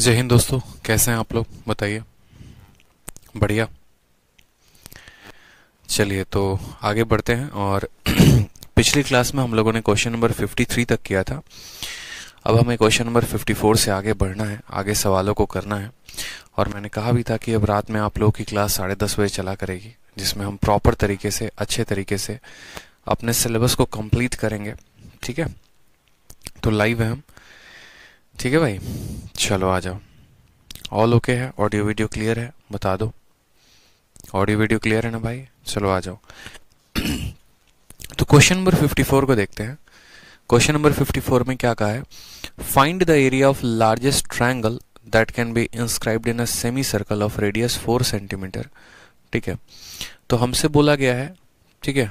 जय हिंद दोस्तों, कैसे हैं आप लोग? बताइए। बढ़िया। चलिए तो आगे बढ़ते हैं। और पिछली क्लास में हम लोगों ने क्वेश्चन नंबर 53 तक किया था। अब हमें क्वेश्चन नंबर 54 से आगे बढ़ना है, आगे सवालों को करना है। और मैंने कहा भी था कि अब रात में आप लोगों की क्लास 10:30 बजे चला करेगी, जिसमें हम प्रॉपर तरीके से, अच्छे तरीके से अपने सिलेबस को कंप्लीट करेंगे। ठीक है, तो लाइव है हम। ठीक है भाई, चलो आ जाओ। ऑल ओके है? ऑडियो वीडियो क्लियर है? बता दो। ऑडियो वीडियो क्लियर है ना भाई? चलो आ जाओ। तो क्वेश्चन नंबर 54 को देखते हैं। क्वेश्चन नंबर 54 में क्या कहा है? Find the area of largest triangle that can be inscribed in a semi circle of radius 4 centimetre. ठीक है, तो हमसे बोला गया है, ठीक है,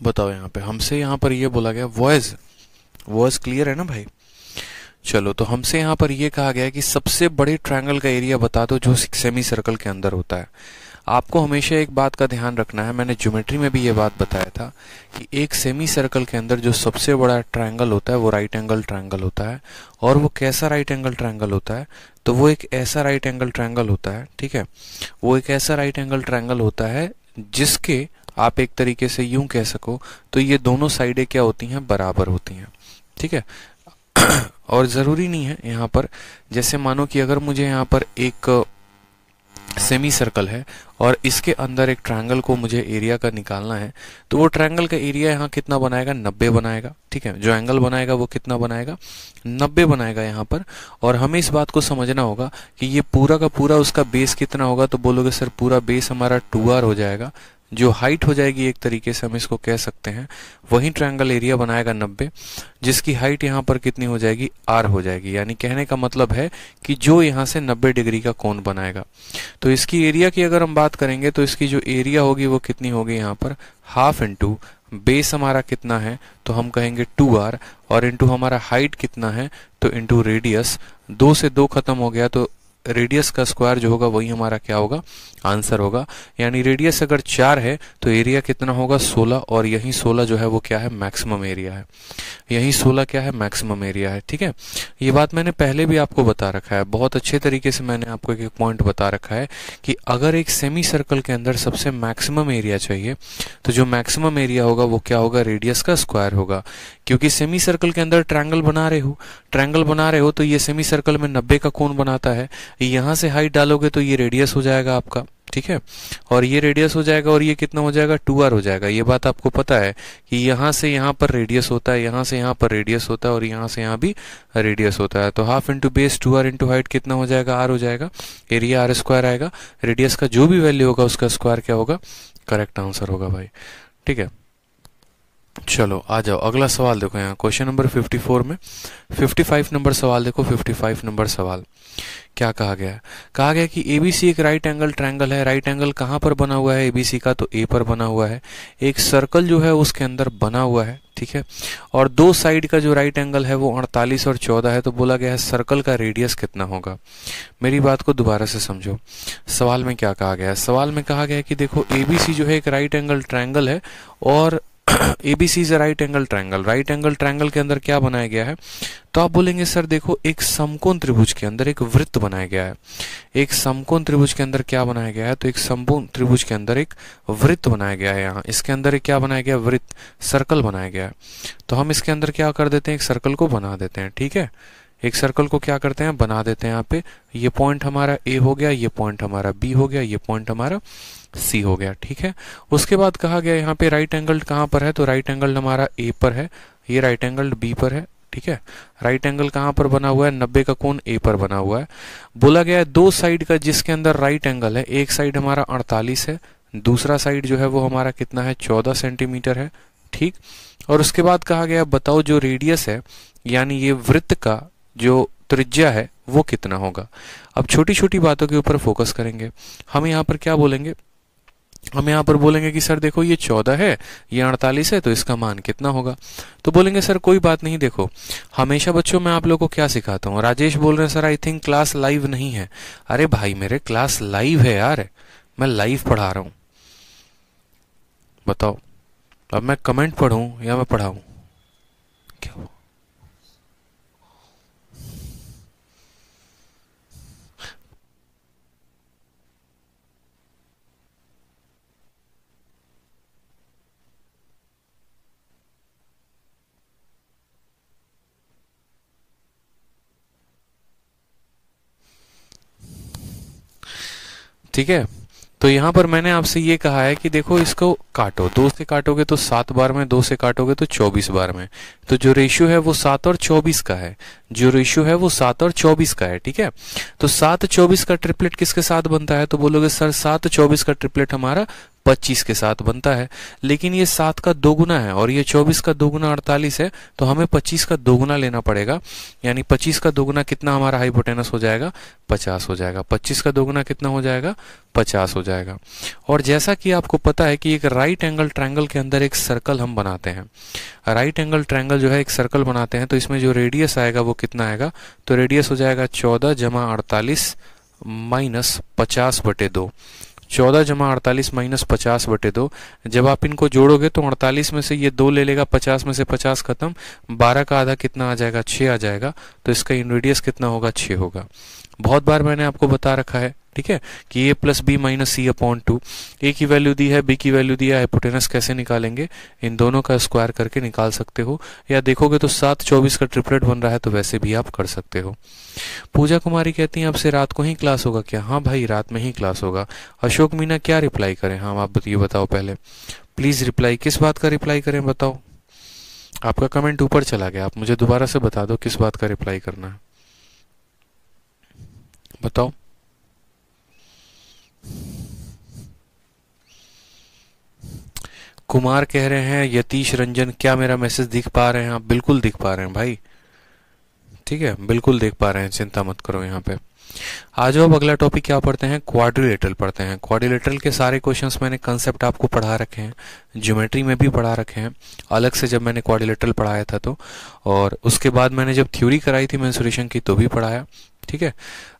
बताओ यहाँ पे हमसे, यहाँ पर ये बोला गया, वॉइस वॉइस क्लियर है ना भाई? चलो, तो हमसे यहाँ पर ये कहा गया है कि सबसे बड़े ट्रायंगल का एरिया बता दो जो सेमी सर्कल के अंदर होता है। आपको हमेशा एक बात का ध्यान रखना है, मैंने ज्योमेट्री में भी ये बात बताया था कि एक सेमी सर्कल के अंदर जो सबसे बड़ा ट्रायंगल होता है वो राइट एंगल ट्रायंगल होता है। और वो कैसा राइट एंगल ट्रायंगल होता है? तो वो एक ऐसा राइट एंगल ट्रायंगल होता है, ठीक है, वो एक ऐसा राइट एंगल ट्रायंगल होता है जिसके, आप एक तरीके से यूं कह सको तो ये दोनों साइडें क्या होती हैं? बराबर होती हैं। ठीक है। और ज़रूरी नहीं है यहाँ पर, जैसे मानो कि अगर मुझे यहाँ पर एक सेमी सर्कल है और इसके अंदर एक ट्रायंगल को मुझे एरिया का निकालना है, तो वो ट्रायंगल का एरिया यहाँ कितना बनाएगा? 90 बनाएगा। ठीक है, जो एंगल बनाएगा वो कितना बनाएगा? 90 बनाएगा यहाँ पर। और हमें इस बात को समझना होगा कि ये पूरा का पूरा उसका बेस कितना होगा? तो बोलोगे सर पूरा बेस हमारा 2r हो जाएगा। जो हाइट हो जाएगी, एक तरीके से हम इसको कह सकते हैं, वही ट्रायंगल एरिया बनाएगा 90, जिसकी हाइट यहाँ पर कितनी हो जाएगी? r हो जाएगी। यानी कहने का मतलब है कि जो यहाँ से 90 डिग्री का कोण बनाएगा। तो इसकी एरिया की अगर हम बात करेंगे तो इसकी जो एरिया होगी वो कितनी होगी? यहाँ पर हाफ इंटू बेस हमारा कितना है? तो हम कहेंगे 2r, और इंटू हमारा हाइट कितना है? तो इंटू रेडियस। 2 से 2 खत्म हो गया, तो रेडियस का स्क्वायर जो होगा वही हमारा क्या होगा? आंसर होगा। यानी रेडियस अगर 4 है तो एरिया कितना होगा? 16। और यही 16 जो है वो क्या है? मैक्सिमम एरिया है। यही 16 क्या है? मैक्सिमम एरिया है। ठीक है, ये बात मैंने पहले भी आपको बता रखा है, बहुत अच्छे तरीके से मैंने आपको एक पॉइंट बता रखा है कि अगर एक सेमी सर्कल के अंदर सबसे मैक्सिमम एरिया चाहिए तो जो मैक्सिमम एरिया होगा वो क्या होगा? रेडियस का स्क्वायर होगा। क्योंकि सेमी सर्कल के अंदर ट्रायंगल बना रहे हो तो ये सेमी सर्कल में 90 का कोण बनाता है। यहां से हाइट डालोगे तो ये रेडियस हो जाएगा आपका। ठीक है, और ये रेडियस हो जाएगा, और ये कितना हो जाएगा? 2r हो जाएगा। ये बात आपको पता है कि यहाँ से यहाँ पर रेडियस होता है, यहाँ से यहाँ पर रेडियस होता है, और यहाँ से यहाँ भी रेडियस होता है। तो half into base 2r into height कितना हो जाएगा? r हो जाएगा। एरिया r स्क्वायर आएगा। रेडियस का जो भी वैल्यू होगा उसका स्क्वायर क्या होगा? करेक्ट आंसर होगा भाई। ठीक है, चलो आ जाओ। अगला सवाल देखो, यहाँ क्वेश्चन नंबर 54 में 55 नंबर सवाल देखो। 55 नंबर सवाल क्या कहा गया है? कहा गया कि एबीसी एक राइट एंगल ट्रायंगल है। राइट एंगल कहाँ पर बना हुआ है एबीसी का? तो ए पर बना हुआ है। एक सर्कल जो है उसके अंदर बना हुआ है, ठीक है, और दो साइड का जो राइट एंगल है वो 48 और 14 है। तो बोला गया है सर्कल का रेडियस कितना होगा? मेरी बात को दोबारा से समझो। सवाल में क्या कहा गया है? सवाल में कहा गया है कि देखो एबीसी जो है एक राइट एंगल ट्रायंगल है, और ABC is right angle triangle. Right angle triangle के अंदर क्या बनाया गया है? तो आप बोलेंगे सर देखो एक समकोण त्रिभुज के अंदर एक वृत्त बनाया गया है। एक समकोण त्रिभुज के अंदर क्या बनाया गया है? तो एक समकोण त्रिभुज के अंदर एक वृत्त बनाया गया है। यहाँ इसके अंदर एक क्या बनाया गया? वृत्त, सर्कल बनाया गया है। तो हम इसके अंदर क्या कर देते हैं? एक सर्कल को बना देते हैं। ठीक है, एक सर्कल को क्या करते हैं? बना देते हैं। यहाँ पे ये पॉइंट हमारा ए हो गया, ये पॉइंट हमारा बी हो गया, ये पॉइंट हमारा सी हो गया। ठीक है, उसके बाद कहा गया यहाँ पे राइट एंगल कहाँ पर है? तो राइट एंगल हमारा ए पर है, ये राइट एंगल बी पर है। ठीक है, राइट एंगल कहाँ पर बना हुआ है? 90 का कोण ए पर बना हुआ है। बोला गया है दो साइड का जिसके अंदर राइट एंगल है, एक साइड हमारा 48 है, दूसरा साइड जो है वो हमारा कितना है? 14 सेंटीमीटर है। ठीक, और उसके बाद कहा गया बताओ जो रेडियस है, यानी ये वृत्त का जो त्रिज्या है वो कितना होगा? अब छोटी छोटी बातों के ऊपर फोकस करेंगे। हम यहाँ पर क्या बोलेंगे? हम यहाँ पर बोलेंगे कि सर देखो ये 14 है, ये 48 है, तो इसका मान कितना होगा? तो बोलेंगे सर कोई बात नहीं, देखो हमेशा बच्चों मैं आप लोगों को क्या सिखाता हूँ। राजेश बोल रहे हैं sir I think class live नहीं है। अरे भाई मेरे क्लास लाइव है यार, मैं लाइव पढ़ा रहा हूँ। बताओ अब मैं कमेंट पढ़ूं या मैं पढ़ाऊं? क्या हुआ? ठीक है। तो यहाँ पर मैंने आपसे ये कहा है कि देखो इसको काटो, 2 से काटोगे तो 7 बार में, 2 से काटोगे तो 24 बार में। तो जो रेशियो है वो 7 और 24 का है, जो रेशियो है वो 7 और 24 का है। ठीक है, तो 7 24 का ट्रिपलेट किसके साथ बनता है? तो बोलोगे सर 7 24 का ट्रिपलेट हमारा 25 के साथ बनता है, लेकिन ये 7 का 2 गुना है और ये 24 का 2 गुना 48 है, तो हमें 25 का 2 गुना लेना पड़ेगा। यानी 25 का 2 गुना कितना हमारा हाइपोटेनस हो जाएगा? 50 हो जाएगा। 25 का 2 गुना कितना हो जाएगा? 50 हो जाएगा। और जैसा कि आपको पता है कि एक राइट एंगल ट्रायंगल के अंदर एक सर्कल हम बनाते हैं, राइट एंगल ट्रायंगल जो है एक सर्कल बनाते हैं, तो इसमें जो रेडियस आएगा वो कितना आएगा? तो रेडियस हो जाएगा 14 जमा 48 माइनस 50/2। 14 जमा 48 माइनस 50/2। जब आप इनको जोड़ोगे तो 48 में से ये 2 ले लेगा, 50 में से 50 खत्म, 12 का आधा कितना आ जाएगा? 6 आ जाएगा। तो इसका रेडियस कितना होगा? 6 होगा। बहुत बार मैंने आपको बता रखा है, ठीक है, कि a plus B minus C upon 2। A की वैल्यू दी है, बी की वैल्यू दी है, हाइपोटेनस कैसे निकालेंगे? इन दोनों का स्क्वायर करके निकाल सकते हो, या देखोगे तो 7 24 का ट्रिपलेट बन रहा है, तो वैसे भी आप कर सकते हो। पूजा कुमारी कहती हैं आपसे रात को ही क्लास होगा क्या? हाँ भाई, रात में ही क्लास होगा। अशोक मीना क्या रिप्लाई करें? हाँ आप ये बताओ पहले प्लीज, रिप्लाई किस बात का रिप्लाई करें बताओ। आपका कमेंट ऊपर चला गया, आप मुझे दोबारा से बता दो किस बात का रिप्लाई करना है, बताओ। कुमार कह रहे हैं यतीश रंजन क्या मेरा मैसेज दिख पा रहे हैं आप? बिल्कुल दिख पा रहे हैं भाई, ठीक है, बिल्कुल देख पा रहे हैं, चिंता मत करो। यहाँ पे आ जाओ, अब अगला टॉपिक क्या पढ़ते हैं? क्वाड्रिलेटरल पढ़ते हैं। क्वाड्रिलेटरल के सारे क्वेश्चंस मैंने कंसेप्ट आपको पढ़ा रखे हैं, ज्योमेट्री में भी पढ़ा रखे हैं अलग से, जब मैंने क्वाड्रिलेटरल पढ़ाया था तो, और उसके बाद मैंने जब थ्योरी कराई थी मेंसुरेशन की तो भी पढ़ाया। ठीक है।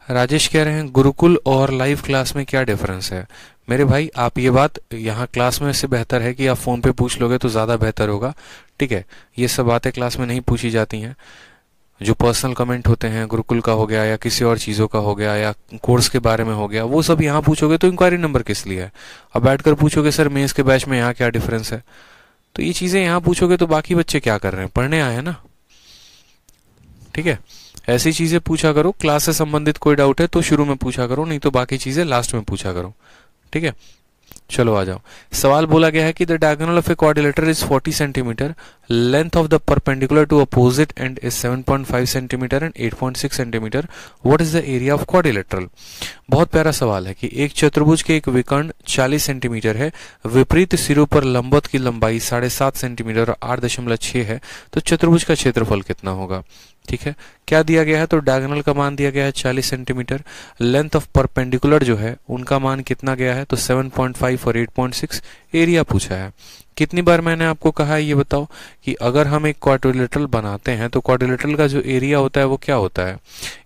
राजेश कह रहे हैं गुरुकुल और लाइव क्लास में क्या डिफरेंस है? मेरे भाई आप ये बात यहाँ क्लास में से बेहतर है कि आप फोन पे पूछ लोगे तो ज्यादा बेहतर होगा। ठीक है, ये सब बातें क्लास में नहीं पूछी जाती हैं। जो पर्सनल कमेंट होते हैं, गुरुकुल का हो गया या किसी और चीज़ों का हो गया या कोर्स के बारे में हो गया, वो सब यहाँ पूछोगे तो इंक्वायरी नंबर किस लिए है? अब बैठकर पूछोगे सर मेंस के बैच में यहाँ क्या डिफरेंस है, तो ये चीज़ें यहाँ पूछोगे तो बाकी बच्चे क्या कर रहे हैं? पढ़ने आए हैं ना। ठीक है, ऐसी चीज़ें पूछा करो, क्लास से संबंधित कोई डाउट है तो शुरू में पूछा करो, नहीं तो बाकी चीज़ें लास्ट में पूछा करो। ठीक है, चलो आ जाओ। सवाल बोला गया है कि the diagonal of a quadrilateral is 40 centimetre, length of the perpendicular to opposite end is 7.5 centimetre and 8.6 centimetre, what is the area of quadrilateral? बहुत प्यारा सवाल है कि एक चतुर्भुज के एक विकर्ण 40 सेंटीमीटर है, विपरीत सिरों पर लंबवत की लंबाई 7.5 सेंटीमीटर और 8.6 है, तो चतुर्भुज का क्षेत्रफल कितना होगा? ठीक है, क्या दिया गया है? तो डायगोनल का मान दिया गया है 40 सेंटीमीटर, लेंथ ऑफ परपेंडिकुलर जो है उनका मान कितना गया है? तो 7.5 और 8.6, एरिया पूछा है। कितनी बार मैंने आपको कहा है ये बताओ कि अगर हम एक क्वाड्रिलेटरल बनाते हैं तो क्वाड्रिलेटरल का जो एरिया होता है वो क्या होता है?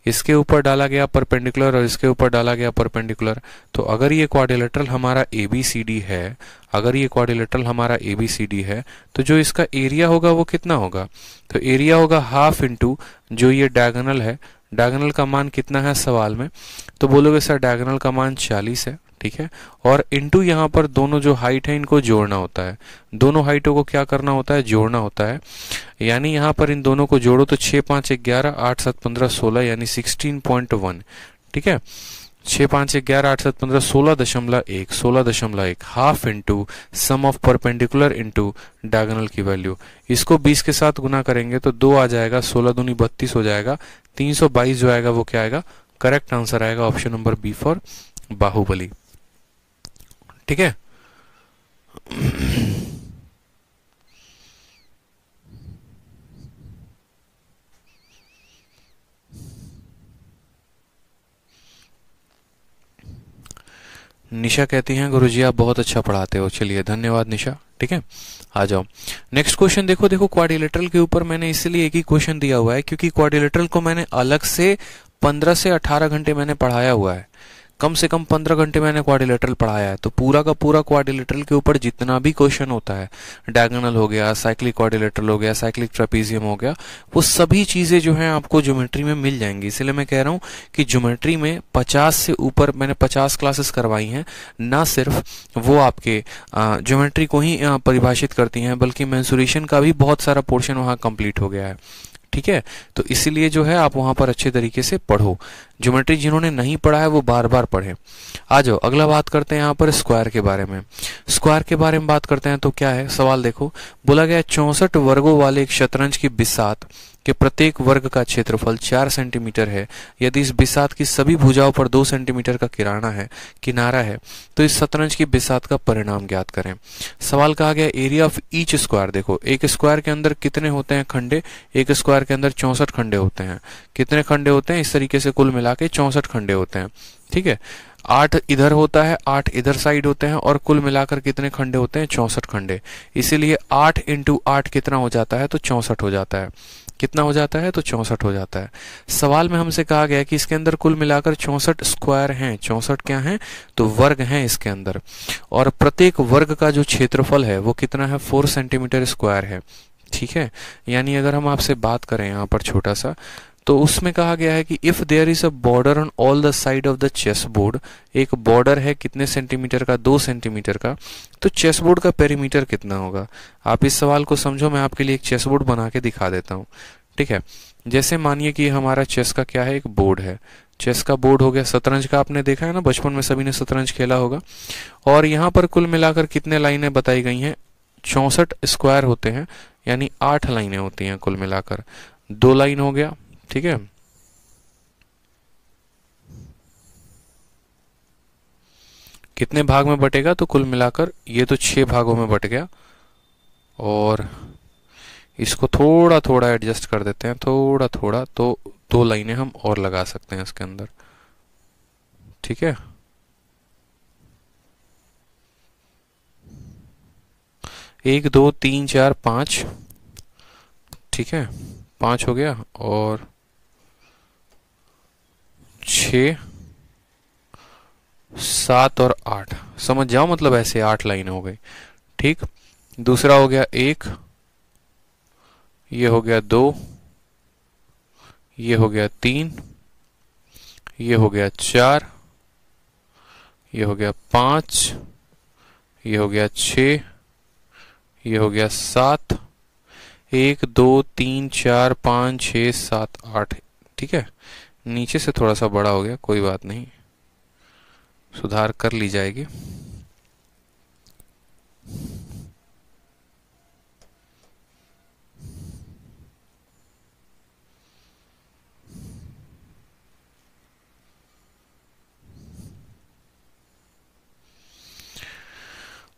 इसके ऊपर डाला गया परपेंडिकुलर और इसके ऊपर डाला गया परपेंडिकुलर। तो अगर ये क्वाड्रिलेटरल हमारा ABCD है, अगर ये क्वाड्रिलेटरल हमारा ABCD है, तो जो इसका एरिया होगा वो कितना होगा? तो एरिया होगा हाफ इंटू जो ये डायगोनल है, डायगोनल का मान कितना है सवाल में? तो बोलोगे सर डायगोनल का मान 40 है। ठीक है, और इंटू यहाँ पर दोनों जो हाइट है इनको जोड़ना होता है, दोनों हाइटों को क्या करना होता है? जोड़ना होता है। यानी यहाँ पर इन दोनों को जोड़ो तो 6 5 11 8 7 15 16 यानी 16.1। ठीक है, 6 5 11 8 7 15 16.1 16.1 half into sum of perpendicular into diagonal की वैल्यू। इसको 20 के साथ गुना करेंगे तो 2 आ जाएगा, 16 दूनी 32 हो जाएगा, 322 जो आएगा वो क्या आएगा? करेक्ट आंसर आएगा option number B for Baahubali. ठीक है, निशा कहती हैं गुरुजी आप बहुत अच्छा पढ़ाते हो। चलिए धन्यवाद निशा। ठीक है, आ जाओ नेक्स्ट क्वेश्चन। देखो देखो क्वाड्रिलेटरल के ऊपर मैंने इसलिए एक ही क्वेश्चन दिया हुआ है क्योंकि क्वाड्रिलेटरल को मैंने अलग से 15 से 18 घंटे मैंने पढ़ाया हुआ है, कम से कम 15 घंटे मैंने क्वाड्रिलेटरल पढ़ाया है। तो पूरा का पूरा क्वाड्रिलेटरल के ऊपर जितना भी क्वेश्चन होता है, डायगोनल हो गया, साइक्लिक क्वाड्रिलेटरल हो गया, साइक्लिक ट्रेपीजियम हो गया, वो सभी चीजें जो हैं आपको ज्योमेट्री में मिल जाएंगी। इसलिए मैं कह रहा हूं कि ज्योमेट्री में 50 से ऊपर मैंने 50 क्लासेस करवाई हैं, ना सिर्फ वो आपके ज्योमेट्री को ही परिभाषित करती हैं बल्कि मेंसुरेशन का भी बहुत सारा पोर्शन वहां कंप्लीट हो गया है। ठीक है, तो इसीलिए जो है आप वहां पर अच्छे तरीके से पढ़ो। ज्योमेट्री जिन्होंने नहीं पढ़ा है वो बार बार पढ़े। आ जाओ अगला बात करते हैं यहाँ पर स्क्वायर के बारे में। स्क्वायर के बारे में बात करते हैं तो क्या है सवाल देखो, बोला गया 64 वर्गों वाले एक शतरंज की बिसात के प्रत्येक वर्ग का क्षेत्रफल 4 सेंटीमीटर है। यदि इस बिसात की सभी भुजाओं पर 2 सेंटीमीटर का किनारा है तो इस शतरंज की बिसात का परिणाम ज्ञात करें। सवाल कहा गया एरिया ऑफ ईच स्क्वायर। देखो एक स्क्वायर के अंदर कितने होते हैं खंडे, एक स्क्वायर के अंदर 64 खंडे होते हैं। कितने खंडे होते हैं, इस तरीके से कुल मिला के 64 खंडे होते हैं। ठीक है, 8 इधर होता है, 8 इधर साइड होते हैं और कुल मिलाकर कितने खंडे होते हैं, 64 खंडे। इसीलिए 8 इंटू 8 कितना हो जाता है, तो 64 हो जाता है। कितना हो जाता है, तो 64 हो जाता है। सवाल में हमसे कहा गया कि इसके अंदर कुल मिलाकर 64 स्क्वायर हैं। 64 क्या हैं, तो वर्ग हैं इसके अंदर, और प्रत्येक वर्ग का जो क्षेत्रफल है वो कितना है, 4 सेंटीमीटर स्क्वायर है। ठीक है, यानी अगर हम आपसे बात करें यहाँ पर छोटा सा, तो उसमें कहा गया है कि if there is a border on all the side of the chess board, एक बॉर्डर है कितने सेंटीमीटर का, 2 सेंटीमीटर का, तो चेस बोर्ड का पेरीमीटर कितना होगा। आप इस सवाल को समझो, मैं आपके लिए एक चेस बोर्ड बना के दिखा देता हूँ। ठीक है, जैसे मानिए कि हमारा चेस का क्या है, एक बोर्ड है। चेस का बोर्ड हो गया, शतरंज का आपने देखा है ना, बचपन में सभी ने शतरंज खेला होगा। और यहाँ पर कुल मिलाकर कितने लाइनें बताई गई हैं, 64 स्क्वायर होते हैं, यानी 8 लाइनें होती हैं कुल मिलाकर। 2 लाइन हो गया, ठीक है, कितने भाग में बटेगा, तो कुल मिलाकर ये तो 6 भागों में बट गया। और इसको थोड़ा थोड़ा एडजस्ट कर देते हैं, थोड़ा थोड़ा, तो 2 लाइनें हम और लगा सकते हैं इसके अंदर। ठीक है, एक, दो, तीन, चार, 5। ठीक है, 5 हो गया, और 6, 7 और 8, समझ जाओ, मतलब ऐसे 8 लाइन हो गई। ठीक, दूसरा हो गया 1, ये हो गया 2, ये हो गया 3, ये हो गया 4, ये हो गया 5, ये हो गया 6, ये हो गया 7, 1, 2, 3, 4, 5, 6, 7, 8। ठीक है, नीचे से थोड़ा सा बड़ा हो गया, कोई बात नहीं, सुधार कर ली जाएगी।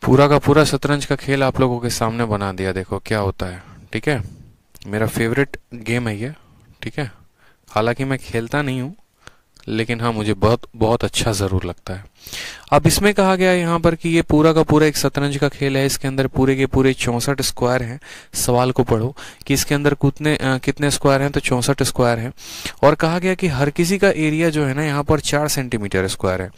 पूरा का पूरा शतरंज का खेल आप लोगों के सामने बना दिया, देखो क्या होता है। ठीक है, मेरा फेवरेट गेम है ये। ठीक है, हालांकि मैं खेलता नहीं हूँ, लेकिन हाँ मुझे बहुत बहुत अच्छा ज़रूर लगता है। अब इसमें कहा गया है यहाँ पर कि ये पूरा का पूरा एक शतरंज का खेल है, इसके अंदर पूरे के पूरे 64 स्क्वायर हैं। सवाल को पढ़ो कि इसके अंदर कितने स्क्वायर हैं, तो 64 स्क्वायर हैं। और कहा गया कि हर किसी का एरिया जो है ना यहाँ पर 4 सेंटीमीटर स्क्वायर है,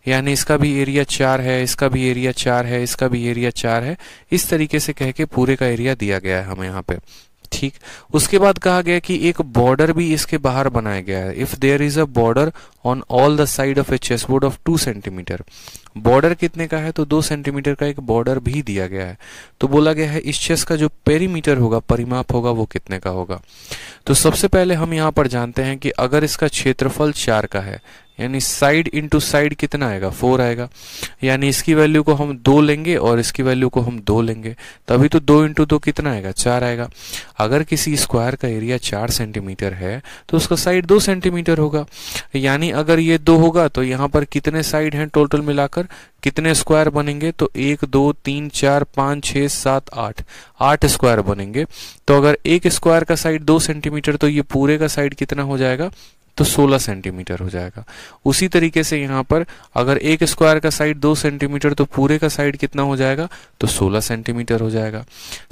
यानी इसका भी एरिया 4 है, इसका भी एरिया 4 है, इसका भी एरिया 4 है। इस तरीके से कह के पूरे का एरिया दिया गया है हमें यहाँ पे। ठीक, उसके बाद कहा गया कि एक बॉर्डर भी इसके बाहर बनाया गया है। If there is a border on all the side of a chess board of 2 centimetre, border कितने का है, तो 2 सेंटीमीटर का एक बॉर्डर भी दिया गया है। तो बोला गया है इस चेस का जो पेरीमीटर होगा, परिमाप होगा, वो कितने का होगा। तो सबसे पहले हम यहाँ पर जानते हैं कि अगर इसका क्षेत्रफल 4 का है, यानी साइड इंटू साइड कितना आएगा, 4 आएगा। यानी इसकी वैल्यू को हम 2 लेंगे और इसकी वैल्यू को हम 2 लेंगे, तभी तो 2 इंटू 2 कितना आएगा, 4 आएगा। अगर किसी स्क्वायर का एरिया 4 सेंटीमीटर है तो उसका साइड 2 सेंटीमीटर होगा। यानी अगर ये 2 होगा तो यहाँ पर कितने साइड हैं टोटल मिलाकर, कितने स्क्वायर बनेंगे, तो 1, 2, 3, 4, 5, 6, 7, 8 स्क्वायर बनेंगे। तो अगर एक स्क्वायर का साइड 2 सेंटीमीटर, तो ये पूरे का साइड कितना हो जाएगा, तो 16 सेंटीमीटर हो जाएगा। उसी तरीके से यहाँ पर अगर एक स्क्वायर का साइड 2 सेंटीमीटर, तो पूरे का साइड कितना हो जाएगा, तो 16 सेंटीमीटर हो जाएगा।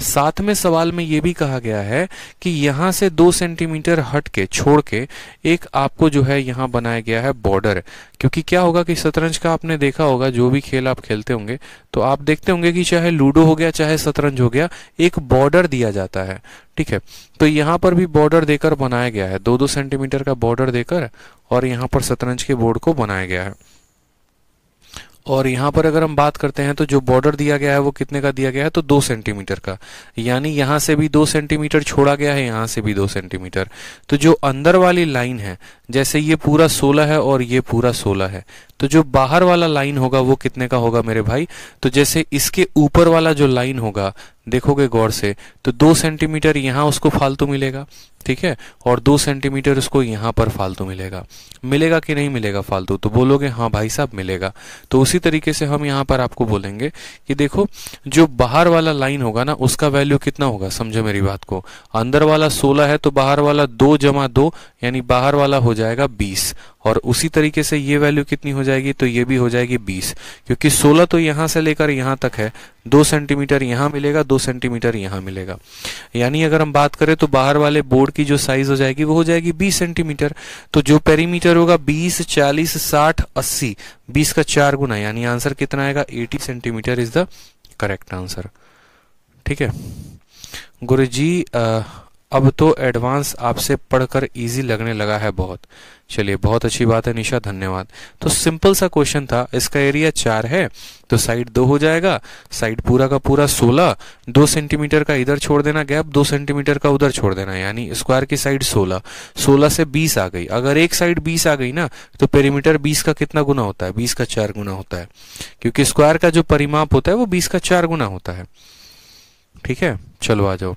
साथ में सवाल में ये भी कहा गया है कि यहाँ से 2 सेंटीमीटर हट के छोड़ के एक आपको जो है यहाँ बनाया गया है बॉर्डर। क्योंकि क्या होगा कि शतरंज का आपने देखा होगा, जो भी खेल आप खेलते होंगे तो आप देखते होंगे कि चाहे लूडो हो गया चाहे शतरंज हो गया, एक बॉर्डर दिया जाता है। ठीक है, तो यहाँ पर भी बॉर्डर देकर बनाया गया है, 2-2 सेंटीमीटर का बॉर्डर देकर, और यहाँ पर शतरंज के बोर्ड को बनाया गया है। और यहाँ पर अगर हम बात करते हैं तो जो बॉर्डर दिया गया है वो कितने का दिया गया है, तो 2 सेंटीमीटर का। यानी यहाँ से भी 2 सेंटीमीटर छोड़ा गया है, यहाँ से भी 2 सेंटीमीटर। तो जो अंदर वाली लाइन है जैसे ये पूरा 16 है और ये पूरा 16 है, तो जो बाहर वाला लाइन होगा वो कितने का होगा मेरे भाई? तो जैसे इसके ऊपर वाला जो लाइन होगा, देखोगे गौर से, तो 2 सेंटीमीटर यहां उसको फालतू मिलेगा, ठीक है, और 2 सेंटीमीटर उसको यहां पर फालतू मिलेगा। मिलेगा कि नहीं मिलेगा फालतू? तो बोलोगे हाँ भाई साहब मिलेगा। तो उसी तरीके से हम यहां पर आपको बोलेंगे कि देखो जो बाहर वाला लाइन होगा ना, उसका वैल्यू कितना होगा, समझो मेरी बात को। अंदर वाला 16 है तो बाहर वाला 2 जमा 2 यानी बाहर वाला हो जाएगा 20, और उसी तरीके से ये वैल्यू कितनी हो जाएगी, तो ये भी हो जाएगी 20, क्योंकि 16 तो यहां से लेकर यहां तक है, 2 सेंटीमीटर यहां मिलेगा, 2 सेंटीमीटर यहां मिलेगा, यानी अगर हम बात करें तो बाहर वाले बोर्ड की जो साइज हो जाएगी वो हो जाएगी 20 सेंटीमीटर। तो जो पेरीमीटर होगा 20, 40, 60, 80, 20 का 4 गुना, यानी आंसर कितना आएगा, 80 centimetre is the correct answer. ठीक है गुरुजी, अब तो एडवांस आपसे पढ़कर इजी लगने लगा है बहुत। चलिए बहुत अच्छी बात है निशा, धन्यवाद। तो सिंपल सा क्वेश्चन था, इसका एरिया 4 है तो साइड 2 हो जाएगा, साइड पूरा का पूरा 16, 2 सेंटीमीटर का इधर छोड़ देना गैप, 2 सेंटीमीटर का उधर छोड़ देना, यानी स्क्वायर की साइड 16, 16 से 20 आ गई। अगर एक साइड 20 आ गई ना तो पेरीमीटर 20 का कितना गुना होता है, 20 का 4 गुना होता है, क्योंकि स्क्वायर का जो परिमाप होता है वो 20 का 4 गुना होता है। ठीक है चलो आ जाओ,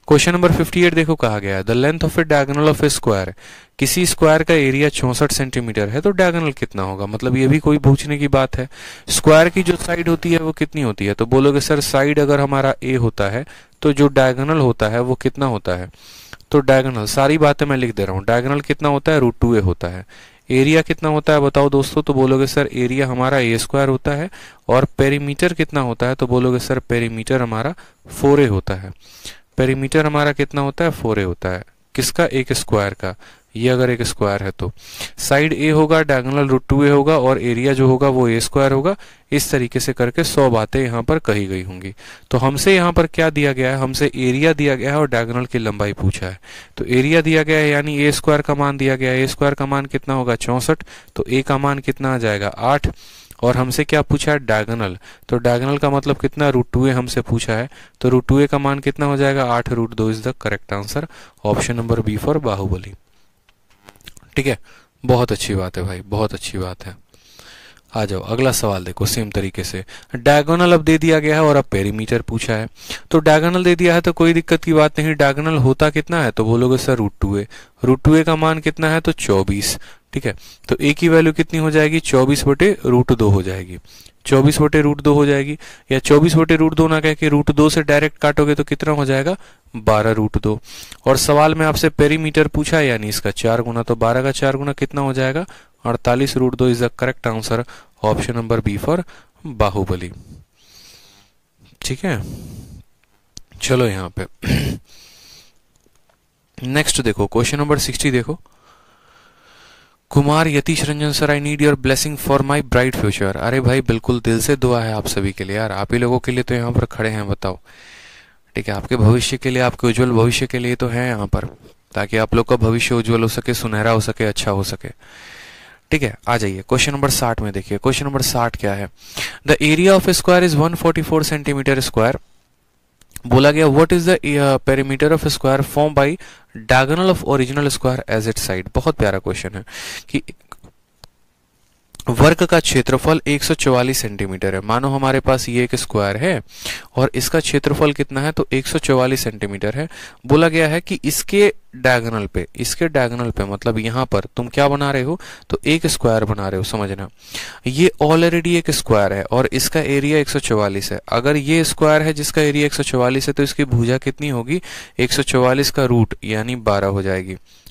क्वेश्चन नंबर 58 देखो कहा गया है, the length of a diagonal of a square, किसी स्क्वायर का एरिया 64 सेंटीमीटर है तो डायगोनल कितना होगा, मतलब ये भी कोई पूछने की बात है। स्क्वायर की जो साइड होती है वो कितनी होती है, तो बोलोगे सर साइड अगर हमारा ए होता है तो जो डायगोनल होता है वो कितना होता है, तो डायगोनल, सारी बातें मैं लिख दे रहा हूँ, डायगोनल कितना होता है, √2a होता है। एरिया कितना होता है बताओ दोस्तों, तो बोलोगे सर एरिया हमारा ए स्क्वायर होता है, और पेरीमीटर कितना होता है, तो बोलोगे सर पेरीमीटर हमारा 4a होता है। पेरीमीटर हमारा कितना होता है, 4a होता है, किसका, एक स्क्वायर का, ये अगर एक स्क्वायर है तो साइड ए होगा, डायगोनल √2a होगा, और एरिया जो होगा वो ए स्क्वायर होगा। इस तरीके से करके 100 बातें यहाँ पर कही गई होंगी। तो हमसे यहाँ पर क्या दिया गया है, हमसे एरिया दिया गया है और डायगोनल की लंबाई पूछा है। तो एरिया दिया गया है यानी ए स्क्वायर का मान दिया गया है, ए स्क्वायर का मान कितना होगा 64, तो ए का मान कितना आ जाएगा 8, और हमसे क्या पूछा है डायगोनल, तो डायगोनल का मतलब कितना, √2a हमसे पूछा है, तो √2a का मान कितना हो जाएगा 8√2 is the correct answer, option number B for Baahubali. ठीक है बहुत अच्छी बात है भाई, बहुत अच्छी बात है। आ जाओ अगला सवाल देखो, सेम तरीके से डायगोनल अब दे दिया गया है और अब पेरीमीटर पूछा है। तो डायगोनल दे दिया है तो कोई दिक्कत की बात नहीं, डायगोनल होता कितना है, तो बोलोगे सर √2a, √2a का मान कितना है, तो 24। ठीक है तो a की वैल्यू कितनी हो जाएगी, 24/√2 हो जाएगी, 24/√2 हो जाएगी, या 24/√2 ना कह के √2 से डायरेक्ट काटोगे तो कितना हो जाएगा 12√2। और सवाल में आपसे पेरीमीटर पूछा है यानी इसका 4 गुना, तो 12 का 4 गुना कितना हो जाएगा 48√2 is the correct answer, option number B for Baahubali. ठीक है चलो यहाँ पे नेक्स्ट देखो, क्वेश्चन नंबर 60 देखो, Kumar Yatish Ranjan sir I need your blessing for my bright future. अरे भाई बिल्कुल दिल से दुआ है आप सभी के लिए यार, आप ही लोगों के लिए तो यहाँ पर खड़े हैं, बताओ। ठीक है आपके भविष्य के लिए, आपके उज्जवल भविष्य के लिए तो है यहाँ पर, ताकि आप लोग का भविष्य उज्जवल हो सके, सुनहरा हो सके, अच्छा हो सके। ठीक है आ जाइए क्वेश्चन नंबर 60 में देखिए, क्वेश्चन नंबर 60 क्या है, the area of a square is 144 centimetre square. बोला गया what is the perimeter of square form by diagonal of original square as it side. बहुत प्यारा क्वेश्चन है कि वर्ग का क्षेत्रफल 144 सेंटीमीटर है। मानो हमारे पास ये एक स्क्वायर है और इसका क्षेत्रफल कितना है, तो 144 सेंटीमीटर है। बोला गया है कि इसके डायगोनल पे मतलब यहाँ पर तुम क्या बना रहे हो, तो एक स्क्वायर बना रहे हो, समझना। ये ऑलरेडी एक स्क्वायर है और इसका एरिया 144 है। अगर ये स्क्वायर है जिसका एरिया 144 है तो इसकी भुजा कितनी होगी, 144 का रूट यानी 12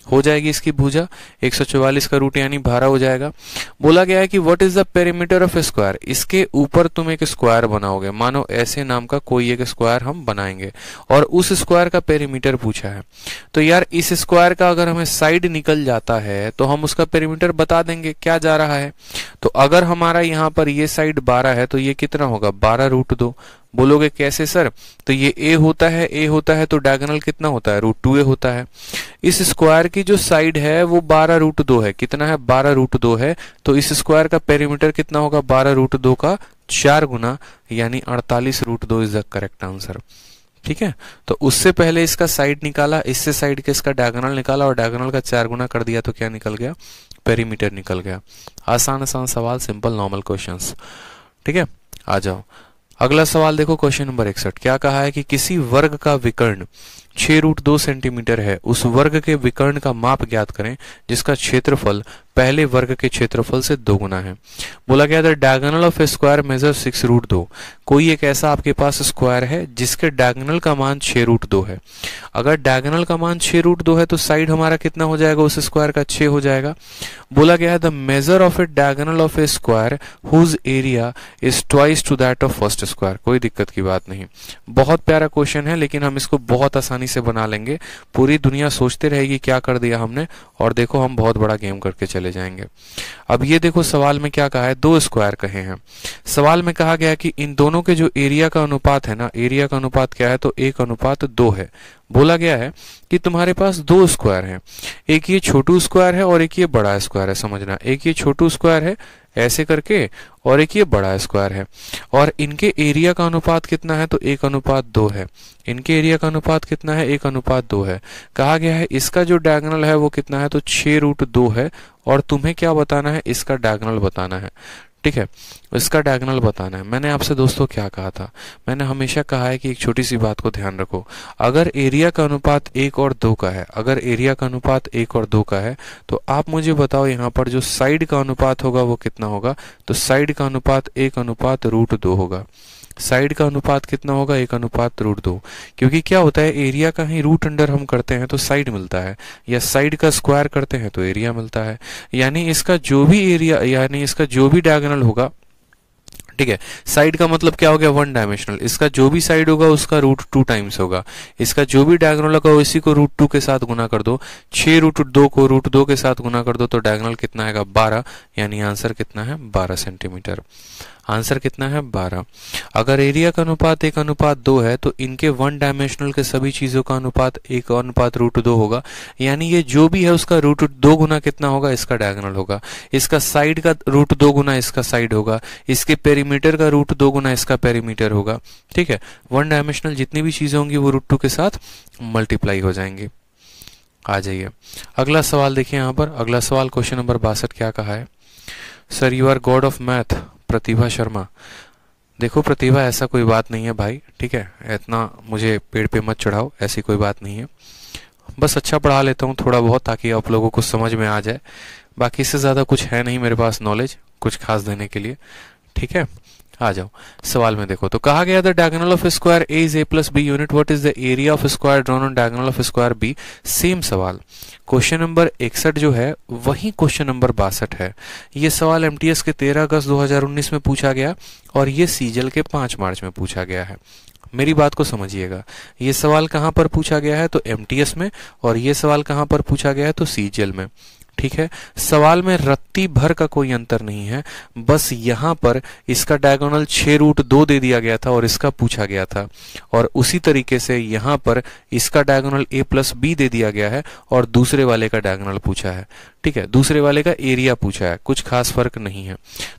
हो जाएगी इसकी भुजा, 144 का रूट यानी 12 हो जाएगा। बोला गया है कि what is the perimeter of square, इसके ऊपर तुम एक स्क्वायर बनाओगे, मानो ऐसे नाम का कोई एक स्क्वायर हम बनाएंगे और उस स्क्वायर का पेरीमीटर पूछा है। तो यार इस स्क्वायर का अगर हमें साइड निकल जाता है तो हम उसका पेरीमीटर बता देंगे क्या जा रहा है। तो अगर हमारा यहाँ पर ये साइड 12 है तो ये कितना होगा 12√2। बोलोगे कैसे सर, तो ये a होता है तो डायगोनल कितना होता है √2a होता है। इस स्क्वायर की जो साइड है वो 12√2 है, कितना है 12√2 है, तो इस स्क्वायर का पेरीमीटर कितना होगा 12√2 का 4 गुना यानी 48√2 इज द करेक्ट आंसर। ठीक है, तो उससे पहले इसका साइड निकाला, इससे साइड के इसका डायगोनल निकाला और डायगोनल का 4 गुना कर दिया तो क्या निकल गया, पेरीमीटर निकल गया। आसान आसान सवाल, सिंपल नॉर्मल क्वेश्चंस। ठीक है, आ जाओ अगला सवाल देखो, क्वेश्चन नंबर 61। क्या कहा है कि किसी वर्ग का विकर्ण 6√2 सेंटीमीटर है, उस वर्ग के विकर्ण का माप ज्ञात करें जिसका क्षेत्रफल पहले वर्ग के क्षेत्रफल से 2 गुना है। बोला गया था diagonal of a square measure 6√2। कोई एक ऐसा आपके पास स्क्वायर है जिसके डायगोनल का मान 6√2 है। अगर डायगोनल का मान 6√2 है तो साइड हमारा कितना हो जाएगा उस स्क्वायर का, 6 हो जाएगा। बोला गया है the measure of a diagonal of a square whose area is twice to that of first square. कोई दिक्कत की बात नहीं, बहुत प्यारा क्वेश्चन है, लेकिन हम इसको बहुत आसानी से बना लेंगे। पूरी दुनिया सोचते रहेगी क्या कर दिया हमने, और देखो हम बहुत बड़ा गेम करके चले जाएंगे। अब ये देखो सवाल में क्या कहा है, 2 स्क्वायर कहे हैं। सवाल में कहा गया कि इन दोनों के जो एरिया का अनुपात है ना, एरिया का अनुपात क्या है, तो 1:2 है। बोला गया है कि तुम्हारे पास 2 स्क्वायर हैं, एक ये छोटू स्क्वायर है और एक ये बड़ा स्क्वायर है। समझना, एक ये छोटू स्क्वायर है ऐसे करके और एक ये बड़ा स्क्वायर है, और इनके एरिया का अनुपात कितना है, तो 1:2 है। इनके एरिया का अनुपात कितना है, 1:2 है। कहा गया है इसका जो डायगोनल है वो कितना है, तो 6√2 है, और तुम्हें क्या बताना है, इसका डायगोनल बताना है। ठीक है, इसका डायगोनल बताना है। मैंने आपसे दोस्तों क्या कहा था, मैंने हमेशा कहा है कि एक छोटी सी बात को ध्यान रखो, अगर एरिया का अनुपात 1 और 2 का है, अगर एरिया का अनुपात 1 और 2 का है, तो आप मुझे बताओ यहाँ पर जो साइड का अनुपात होगा वो कितना होगा, तो साइड का अनुपात 1:√2 होगा। साइड का अनुपात कितना होगा, 1:√2। क्योंकि क्या होता है, एरिया का ही रूट अंडर हम करते हैं तो साइड मिलता है, या साइड का स्क्वायर करते हैं तो एरिया मिलता है। यानी इसका जो भी एरिया, यानी इसका जो भी डायगोनल होगा, ठीक है, साइड का मतलब क्या हो गया, 1 डायमेंशनल। इसका जो भी साइड होगा उसका √2 टाइम्स होगा। इसका जो भी डायगोनल होगा इसी को √2 के साथ गुना कर दो। 6√2 को √2 के साथ गुना कर दो तो डायगोनल कितना आएगा, 12। यानी आंसर कितना है, 12 सेंटीमीटर। आंसर कितना है, 12। अगर एरिया का अनुपात 1:2 है तो इनके 1 डायमेंशनल के सभी चीजों का अनुपात 1:√2 होगा। यानी ये जो भी है उसका √2 गुना कितना होगा, इसका डायगोनल होगा। इसका साइड का √2 गुना इसका साइड होगा। इसके पेरीमीटर का √2 गुना इसका पेरीमीटर होगा। ठीक है, 1 डायमेंशनल जितनी भी चीजें होंगी वो √2 के साथ मल्टीप्लाई हो जाएंगी। आ जाइए अगला सवाल देखिए यहाँ पर। अगला सवाल क्वेश्चन नंबर 62 क्या कहा है, sir you are god of math Pratibha Sharma. देखो प्रतिभा ऐसा कोई बात नहीं है भाई, ठीक है, इतना मुझे पेड़ पे मत चढ़ाओ, ऐसी कोई बात नहीं है। बस अच्छा पढ़ा लेता हूँ थोड़ा बहुत ताकि आप लोगों को समझ में आ जाए, बाकी इससे ज़्यादा कुछ है नहीं मेरे पास नॉलेज कुछ खास देने के लिए। ठीक है, आ जाओ सवाल में देखो। तो कहा गया the diagonal of square A is a + b unit, what is the area of square drawn on diagonal of square B. Same सवाल क्वेश्चन नंबर 61 जो है वही क्वेश्चन नंबर 62 है। ये सवाल एमटीएस के 13 अगस्त 2019 में पूछा गया और ये सीजल के 5 मार्च में पूछा गया है। मेरी बात को समझिएगा, ये सवाल कहाँ पर पूछा गया है, तो एमटीएस में, और ये सवाल कहाँ पर पूछा गया है, तो सीजल में। ठीक है, सवाल में रत्ती भर का कोई अंतर नहीं है, बस यहाँ पर इसका डायगोनल 6√2 दे दिया गया था और इसका पूछा गया था, और उसी तरीके से यहाँ पर इसका डायगोनल a + b दे दिया गया है और दूसरे वाले का डायगोनल पूछा है। ठीक है, दूसरे वाले का एरिया पूछा है, कुछ खास फर्क नहीं है।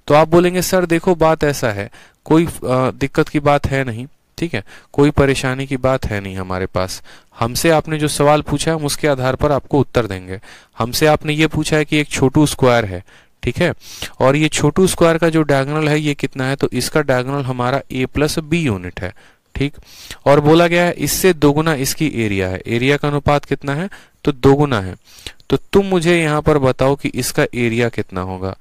तो आप बोलेंगे सर देखो बात ऐसा है, कोई दिक्कत की बात है नहीं, ठीक है, कोई परेशानी की बात है नहीं हमारे पास। हमसे आपने जो सवाल पूछा है हम उसके आधार पर आपको उत्तर देंगे। हमसे आपने ये पूछा है कि एक छोटू स्क्वायर है, ठीक है, और ये छोटू स्क्वायर का जो डायगोनल है ये कितना है, तो इसका डायगोनल हमारा a + b यूनिट है। ठीक, और बोला गया है इससे 2 गुना इसकी एरिया है। एरिया का अनुपात कितना है, तो 2 गुना है। तो तुम मुझे यहाँ पर बताओ कि इसका एरिया कितना होगा।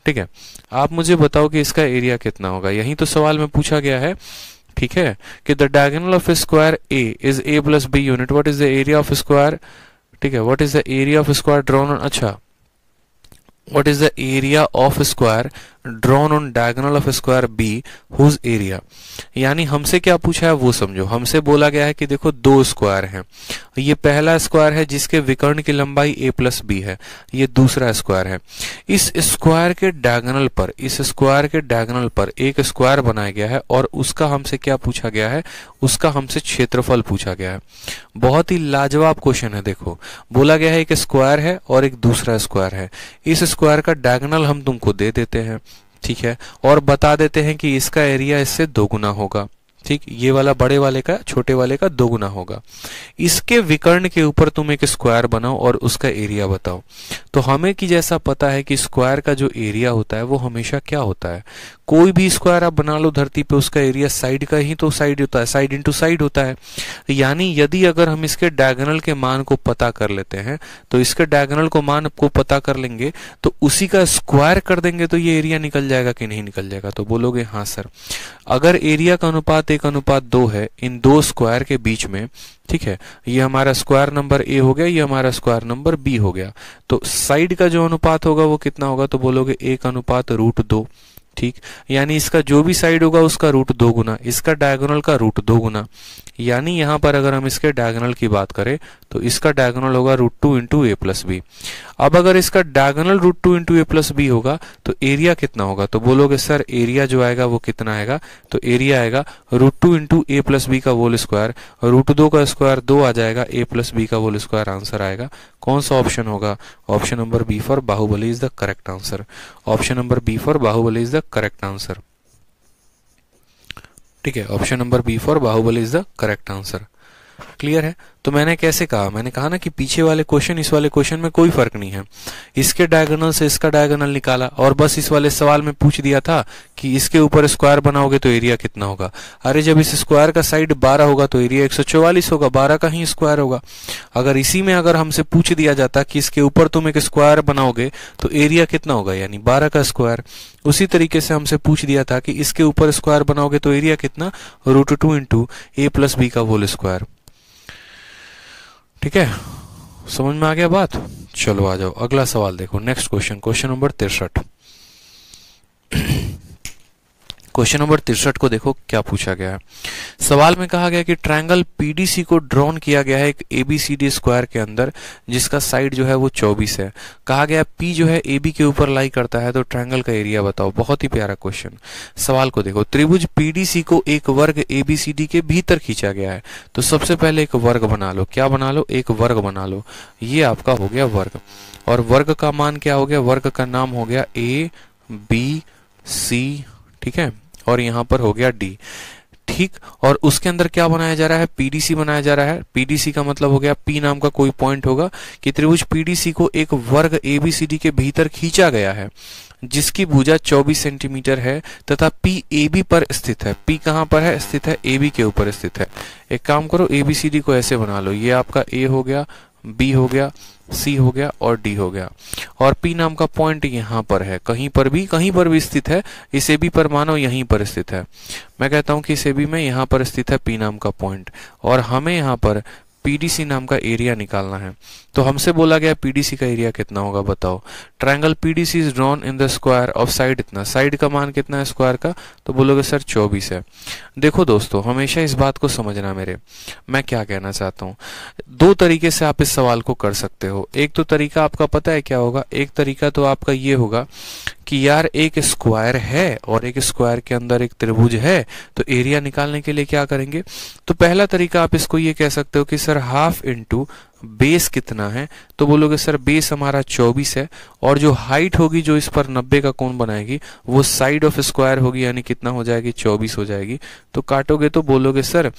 ठीक है, आप मुझे बताओ कि इसका एरिया कितना होगा, यही तो सवाल में पूछा गया है। ठीक है, कि the diagonal of square a is a + b unit, what is the area of square. ठीक है, what is the area of square drawn on, अच्छा what is the area of square drawn on diagonal of square b whose area। यानी हमसे क्या पूछा है वो समझो। हमसे बोला गया है कि देखो 2 स्क्वायर हैं, ये पहला स्क्वायर है जिसके विकर्ण की लंबाई a + b है, ये दूसरा स्क्वायर है। इस स्क्वायर के डायगोनल पर, इस स्क्वायर के डायगोनल पर एक स्क्वायर बनाया गया है और उसका हमसे क्या पूछा गया है, उसका हमसे क्षेत्रफल पूछा गया है। बहुत ही लाजवाब क्वेश्चन है। देखो बोला गया है एक स्क्वायर है और एक दूसरा स्क्वायर है, इस स्क्वायर का डायगोनल हम तुमको दे देते हैं, ठीक है, और बता देते हैं कि इसका एरिया इससे 2 गुना होगा। ठीक, ये वाला बड़े वाले का छोटे वाले का 2 गुना होगा। इसके विकर्ण के ऊपर तुम एक स्क्वायर बनाओ और उसका एरिया बताओ। तो हमें कि जैसा पता है कि स्क्वायर का जो एरिया होता है वो हमेशा क्या होता है, कोई भी स्क्वायर आप बना लो धरती पे, उसका एरिया साइड का ही तो साइड होता है, साइड इंटू साइड होता है। यानी यदि अगर हम इसके डायगोनल के मान को पता कर लेते हैं, तो इसके डायगोनल को मान को पता कर लेंगे तो उसी का स्क्वायर कर देंगे तो ये एरिया निकल जाएगा कि नहीं निकल जाएगा। तो बोलोगे हाँ सर। अगर एरिया का अनुपात 1:2 है इन दो स्क्वायर के बीच में, ठीक है, ये हमारा स्क्वायर नंबर ए हो गया, ये हमारा स्क्वायर नंबर बी हो गया, तो साइड का जो अनुपात होगा वो कितना होगा, तो बोलोगे 1:2। ठीक, यानी इसका जो भी साइड होगा उसका √2 गुना, इसका डायगोनल का √2 गुना। यानी यहां पर अगर हम इसके डायगोनल की बात करें तो इसका डायगोनल होगा √2 इंटू ए प्लस बी। अब अगर इसका diagonal √2 into A plus B होगा तो एरिया कितना होगा, तो बोलोगे सर एरिया जो आएगा वो कितना आएगा, तो एरिया आएगा √2 इंटू ए प्लस बी का होल स्क्वायर, √2 का स्क्वायर 2 आ जाएगा, ए प्लस बी का होल स्क्वायर आंसर आएगा। कौन सा ऑप्शन होगा, option number B for Baahubali is the correct answer. Option number B for Baahubali is the correct answer. ठीक है, option number B for Baahubali is the correct answer. Clear है। तो मैंने कैसे कहा, मैंने कहा ना कि पीछे वाले क्वेश्चन इस वाले क्वेश्चन में कोई फर्क नहीं है, इसके डायगोनल से इसका डायगोनल निकाला और बस इस वाले सवाल में पूछ दिया था कि इसके ऊपर स्क्वायर बनाओगे तो एरिया कितना होगा। अरे जब इस स्क्वायर का साइड 12 होगा तो एरिया 144 होगा, 12 का ही स्क्वायर होगा। अगर इसी में अगर हमसे पूछ दिया जाता कि इसके ऊपर तुम एक स्क्वायर बनाओगे तो एरिया कितना होगा, यानी 12 का स्क्वायर। उसी तरीके से हमसे पूछ दिया था कि इसके ऊपर स्क्वायर बनाओगे तो एरिया कितना, √2 इंटू ए प्लस बी का होल स्क्वायर। ठीक है, समझ में आ गया बात। चलो आ जाओ अगला सवाल देखो, next question, question number 63। Question number 63 को देखो क्या पूछा गया है। सवाल में कहा गया कि ट्रायंगल पीडीसी को ड्रॉन किया गया है एक एबीसीडी स्क्वायर के अंदर जिसका साइड जो है वो 24 है। कहा गया पी जो है एबी के ऊपर लाई करता है, तो ट्रायंगल का एरिया बताओ। बहुत ही प्यारा क्वेश्चन। सवाल को देखो, त्रिभुज पीडीसी को एक वर्ग एबीसीडी के भीतर खींचा गया है। तो सबसे पहले एक वर्ग बना लो। क्या बना लो, एक वर्ग बना लो। ये आपका हो गया वर्ग, और वर्ग का मान क्या हो गया, वर्ग का नाम हो गया ए बी सी, ठीक है, और यहां पर हो गया डी। ठीक, और उसके अंदर क्या बनाया जा रहा है, पीडीसी बनाया जा रहा है। पीडीसी का मतलब हो गया पी नाम का कोई पॉइंट होगा कि त्रिभुज पीडीसी को एक वर्ग एबीसीडी के भीतर खींचा गया है जिसकी भुजा 24 सेंटीमीटर है तथा पी एबी पर स्थित है। पी कहां पर है, स्थित है एबी के ऊपर स्थित है। एक काम करो, एबीसीडी को ऐसे बना लो, ये आपका ए हो गया, बी हो गया, सी हो गया और डी हो गया, और पी नाम का पॉइंट यहां पर है, कहीं पर भी स्थित है। इस एबी पर मानो यहीं पर स्थित है। मैं कहता हूं कि इस एबी में यहां पर स्थित है पी नाम का पॉइंट, और हमें यहां पर पीडीसी नाम का एरिया निकालना है। तो हमसे बोला गया पीडीसी का एरिया कितना होगा, बताओ। Triangle PDC is drawn in the square of side इतना, साइड का मान कितना है स्क्वायर का, तो बोलोगे सर 24 है। देखो दोस्तों, हमेशा इस बात को समझना मेरे, मैं क्या कहना चाहता हूं। दो तरीके से आप इस सवाल को कर सकते हो। एक तो तरीका आपका पता है क्या होगा, एक तरीका तो आपका ये होगा कि यार एक स्क्वायर है और एक स्क्वायर के अंदर एक त्रिभुज है, तो एरिया निकालने के लिए क्या करेंगे। तो पहला तरीका आप इसको ये कह सकते हो कि सर हाफ इंटू बेस कितना है, तो बोलोगे सर बेस हमारा 24 है, और जो हाइट होगी जो इस पर 90 का कोण बनाएगी वो साइड ऑफ स्क्वायर होगी, यानी कितना हो जाएगी, 24 हो जाएगी। तो काटोगे तो बोलोगे सर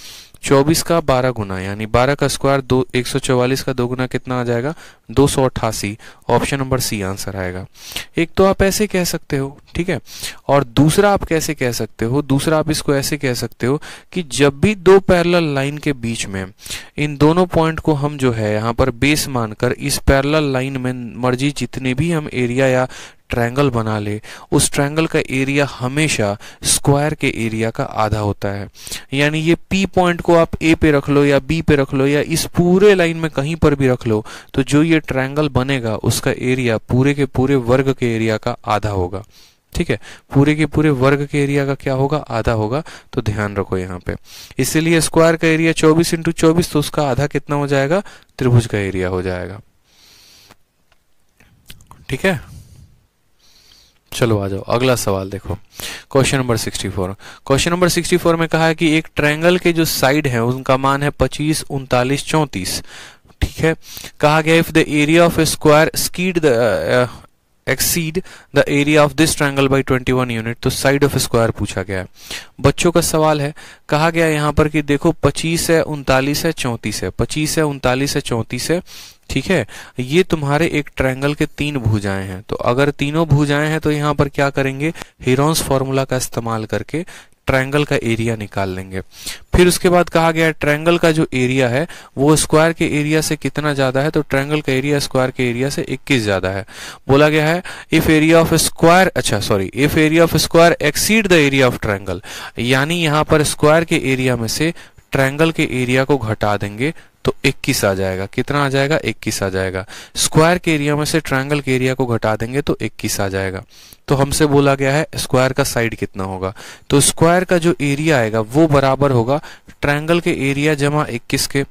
24 का 12 गुना, यानी 12 का स्क्वायर 144 का 2 गुना कितना आ जाएगा, 288। ऑप्शन नंबर सी आंसर आएगा। एक तो आप ऐसे कह सकते हो, ठीक है, और दूसरा आप कैसे कह सकते हो, दूसरा आप इसको ऐसे कह सकते हो कि जब भी दो पैरेलल लाइन के बीच में इन दोनों पॉइंट को हम जो है यहाँ पर बेस मानकर इस पैरेलल लाइन में मर्जी जितने भी हम एरिया या ट्रायंगल बना ले, उस ट्रायंगल का एरिया हमेशा स्क्वायर के एरिया का आधा होता है। यानी ये पी पॉइंट को आप ए पे रख लो या बी पे रख लो या इस पूरे लाइन में कहीं पर भी रख लो, तो जो ये ट्रायंगल बनेगा उसका एरिया पूरे के पूरे वर्ग के एरिया का आधा होगा। ठीक है, पूरे के पूरे वर्ग के एरिया का क्या होगा, आधा होगा। तो ध्यान रखो यहाँ पे, इसीलिए स्क्वायर का एरिया 24 इंटू 24, तो उसका आधा कितना हो जाएगा, त्रिभुज का एरिया हो जाएगा। ठीक है, चलो आ जाओ अगला सवाल देखो, क्वेश्चन नंबर 64। क्वेश्चन नंबर 64 में कहा है कि एक ट्रायंगल के जो साइड है उनका मान है 25, 39, 34। ठीक है, कहा गया if the area of a square exceed the area of this triangle by 21 unit, तो साइड ऑफ स्क्वायर पूछा गया है। बच्चों का सवाल है, कहा गया यहाँ पर कि देखो 25 है, 39 है, 34 है, 25 है, 39 है, 34 है, ठीक है। ये तुम्हारे एक ट्रायंगल के तीन भुजाएं हैं, तो अगर तीनों भुजाएं हैं तो यहाँ पर क्या करेंगे, हीरोन्स फॉर्मूला का इस्तेमाल करके ट्रायंगल का एरिया निकाल लेंगे। फिर उसके बाद कहा गया है ट्रायंगल का जो एरिया है वो स्क्वायर के एरिया से कितना ज्यादा है, तो ट्रायंगल का एरिया स्क्वायर के एरिया से 21 ज्यादा है। बोला गया है if area of square, if area of square exceed the area of triangle, यानी यहाँ पर स्क्वायर के एरिया में से ट्रायंगल के एरिया को घटा देंगे तो 21 आ जाएगा। कितना आ जाएगा, 21 आ जाएगा। स्क्वायर के एरिया में से ट्रायंगल के एरिया को घटा देंगे तो 21 आ जाएगा। तो हमसे बोला गया है स्क्वायर का साइड कितना होगा, तो स्क्वायर का जो एरिया आएगा वो बराबर होगा ट्रायंगल के एरिया जमा 21 के।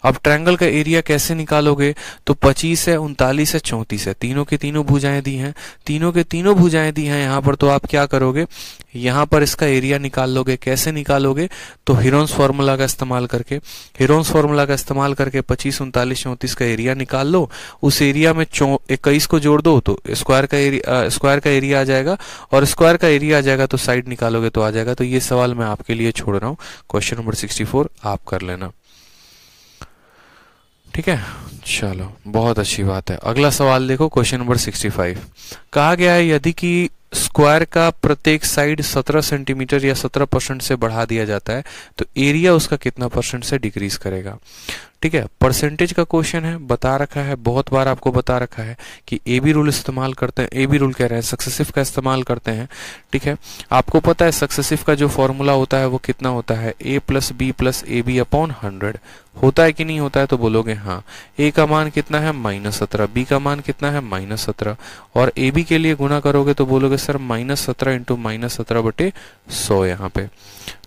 अब ट्रायंगल का एरिया कैसे निकालोगे, तो 25 है, 39 है, 34 है, तीनों की तीनों भुजाएं दी हैं, तीनों के तीनों भुजाएं दी हैं यहाँ पर, तो आप क्या करोगे, यहाँ पर इसका एरिया निकाल लोगे। कैसे निकालोगे, तो हीरोन्स फॉर्मूला का इस्तेमाल करके, हीरोन्स फॉर्मूला का इस्तेमाल करके 25, 39, 34 का एरिया निकाल लो। उस एरिया में 21 को जोड़ दो तो स्क्वायर का एरिया आ जाएगा, और स्क्वायर का एरिया आ जाएगा तो साइड निकालोगे तो आ जाएगा। तो ये सवाल मैं आपके लिए छोड़ रहा हूं, क्वेश्चन नंबर 64 आप कर लेना, ठीक है। चलो बहुत अच्छी बात है। अगला सवाल देखो, क्वेश्चन नंबर 65। कहा गया है यदि कि स्क्वायर का प्रत्येक साइड 17 सेंटीमीटर या 17% से बढ़ा दिया जाता है तो एरिया उसका कितना परसेंट से डिक्रीज करेगा, ठीक है। परसेंटेज का क्वेश्चन है, बता रखा है, बहुत बार आपको बता रखा है कि ए बी रूल इस्तेमाल करते हैं, ए बी रूल कह रहे हैं, सक्सेसिव का इस्तेमाल करते हैं, ठीक है। आपको पता है सक्सेसिव का जो फॉर्मूला होता है वो कितना होता है, a plus B plus A B upon 100 होता है कि नहीं होता है, तो बोलोगे हाँ। a का मान कितना है -17, b का मान कितना है -17, और ए बी के लिए गुणा करोगे तो बोलोगे सर -17 इंटू -17/100 यहाँ पे।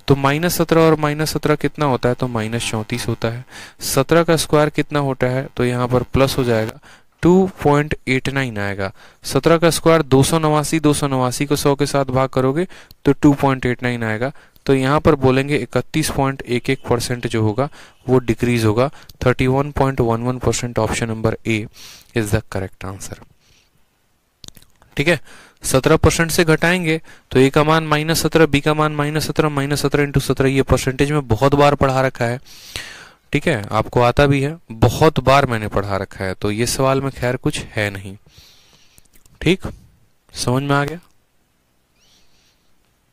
तो -17 और -17 कितना होता है, तो -34 होता है। 17 का स्क्वायर कितना होता है, तो यहाँ पर प्लस हो जाएगा 2.89 आएगा। 17 का स्क्वायर 289, 289 को 100 के साथ भाग करोगे तो 2.89 आएगा। तो यहाँ पर बोलेंगे 31.11% जो होगा वो डिक्रीज होगा। 31.11% option number A is the correct answer, ठीक है। 17% से घटाएंगे तो ए का मान -17, बी का मान -17, -17 इंटू 17, ये परसेंटेज में बहुत बार पढ़ा रखा है, ठीक है, आपको आता भी है, बहुत बार मैंने पढ़ा रखा है, तो ये सवाल में खैर कुछ है नहीं, ठीक, समझ में आ गया।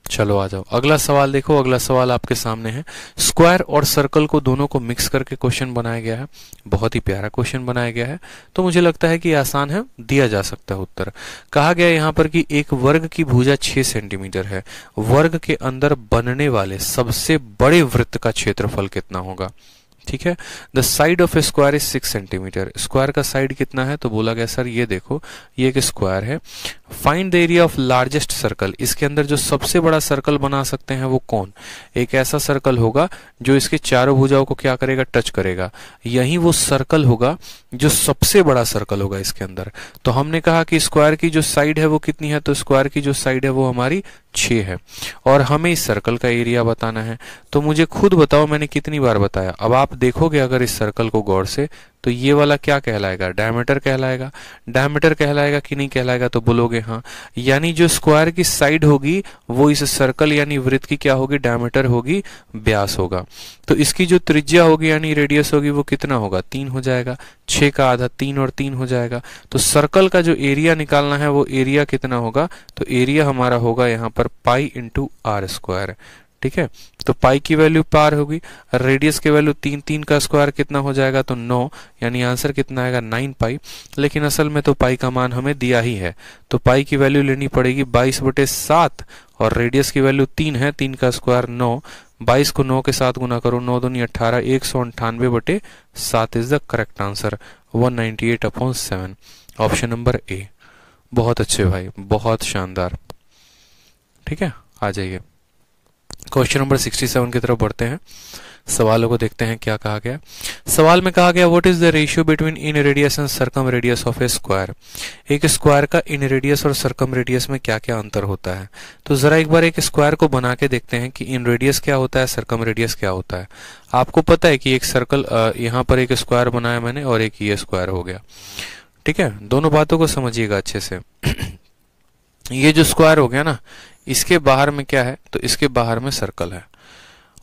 चलो आ जाओ, अगला सवाल देखो। अगला सवाल आपके सामने है, स्क्वायर और सर्कल को दोनों को मिक्स करके क्वेश्चन बनाया गया है, बहुत ही प्यारा क्वेश्चन बनाया गया है, तो मुझे लगता है कि आसान है, दिया जा सकता है उत्तर। कहा गया यहाँ पर कि एक वर्ग की भुजा 6 सेंटीमीटर है, वर्ग के अंदर बनने वाले सबसे बड़े वृत्त का क्षेत्रफल कितना होगा, ठीक है। The side of a square is 6 centimetre, square का साइड कितना है, तो बोला गया सर ये देखो ये एक स्क्वायर है, find the area of largest circle, इसके अंदर जो सबसे बड़ा सर्कल बना सकते हैं वो कौन, एक ऐसा सर्कल होगा जो इसके चारों भुजाओं को क्या करेगा, टच करेगा, यही वो सर्कल होगा जो सबसे बड़ा सर्कल होगा इसके अंदर। तो हमने कहा कि स्क्वायर की जो साइड है वो कितनी है, तो स्क्वायर की जो साइड है वो हमारी 6 है, और हमें इस सर्कल का एरिया बताना है। तो मुझे खुद बताओ मैंने कितनी बार बताया। अब आप देखोगे अगर इस सर्कल को गौर से, तो ये वाला क्या कहलाएगा, डायमीटर कहलाएगा, डायमीटर कहलाएगा कि नहीं कहलाएगा, तो बोलोगे हाँ। यानी जो स्क्वायर की साइड होगी वो इस सर्कल यानी वृत्त की क्या होगी, डायमीटर होगी, व्यास होगा। तो इसकी जो त्रिज्या होगी यानी रेडियस होगी वो कितना होगा, 3 हो जाएगा, 6 का आधा 3 और 3 हो जाएगा। तो सर्कल का जो एरिया निकालना है वो एरिया कितना होगा, तो एरिया हमारा होगा यहाँ पर पाई इंटू आर स्क्वायर, ठीक है। तो पाई की वैल्यू पार होगी, रेडियस की वैल्यू 3, 3 का स्क्वायर कितना हो जाएगा, तो 9, यानी आंसर कितना आएगा 9 पाई। लेकिन असल में तो पाई का मान हमें दिया ही है, तो पाई की वैल्यू लेनी पड़ेगी 22/7, और रेडियस की वैल्यू 3 है, 3 का स्क्वायर 9, 22 को 9 के साथ गुना करो, 9 दूनी 18, 198/7 is the correct answer, 198/7 option number A. बहुत अच्छे भाई, बहुत शानदार, ठीक है। आ जाइए क्वेश्चन नंबर 67 की तरफ बढ़ते हैं, सवालों को देखते हैं क्या कहा गया। सवाल में कहा गया what is the ratio between inradius and circumradius of a square, एक स्क्वायर का इन रेडियस और सरकम रेडियस में क्या क्या अंतर होता है। तो जरा एक बार एक स्क्वायर को बना के देखते हैं कि इन रेडियस क्या होता है, सरकम रेडियस क्या होता है। आपको पता है कि एक सर्कल, यहाँ पर एक स्क्वायर बनाया मैंने और एक ये स्क्वायर हो गया, ठीक है, दोनों बातों को समझिएगा अच्छे से। ये जो स्क्वायर हो गया ना, इसके बाहर में क्या है, तो इसके बाहर में सर्कल है,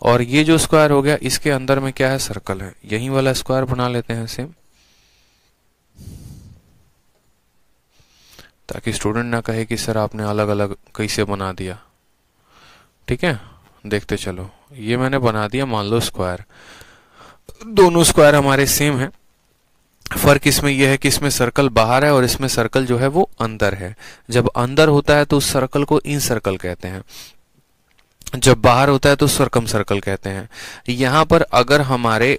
और ये जो स्क्वायर हो गया इसके अंदर में क्या है, सर्कल है। यही वाला स्क्वायर बना लेते हैं सेम, ताकि स्टूडेंट ना कहे कि सर आपने अलग अलग कैसे बना दिया। ठीक है, देखते चलो, ये मैंने बना दिया मान लो स्क्वायर। दोनों स्क्वायर हमारे सेम है, फर्क इसमें यह है कि इसमें सर्कल बाहर है और इसमें सर्कल जो है वो अंदर है। जब अंदर होता है तो उस सर्कल को इन सर्कल कहते हैं, जब बाहर होता है तो सर्कम सर्कल कहते हैं। यहां पर अगर हमारे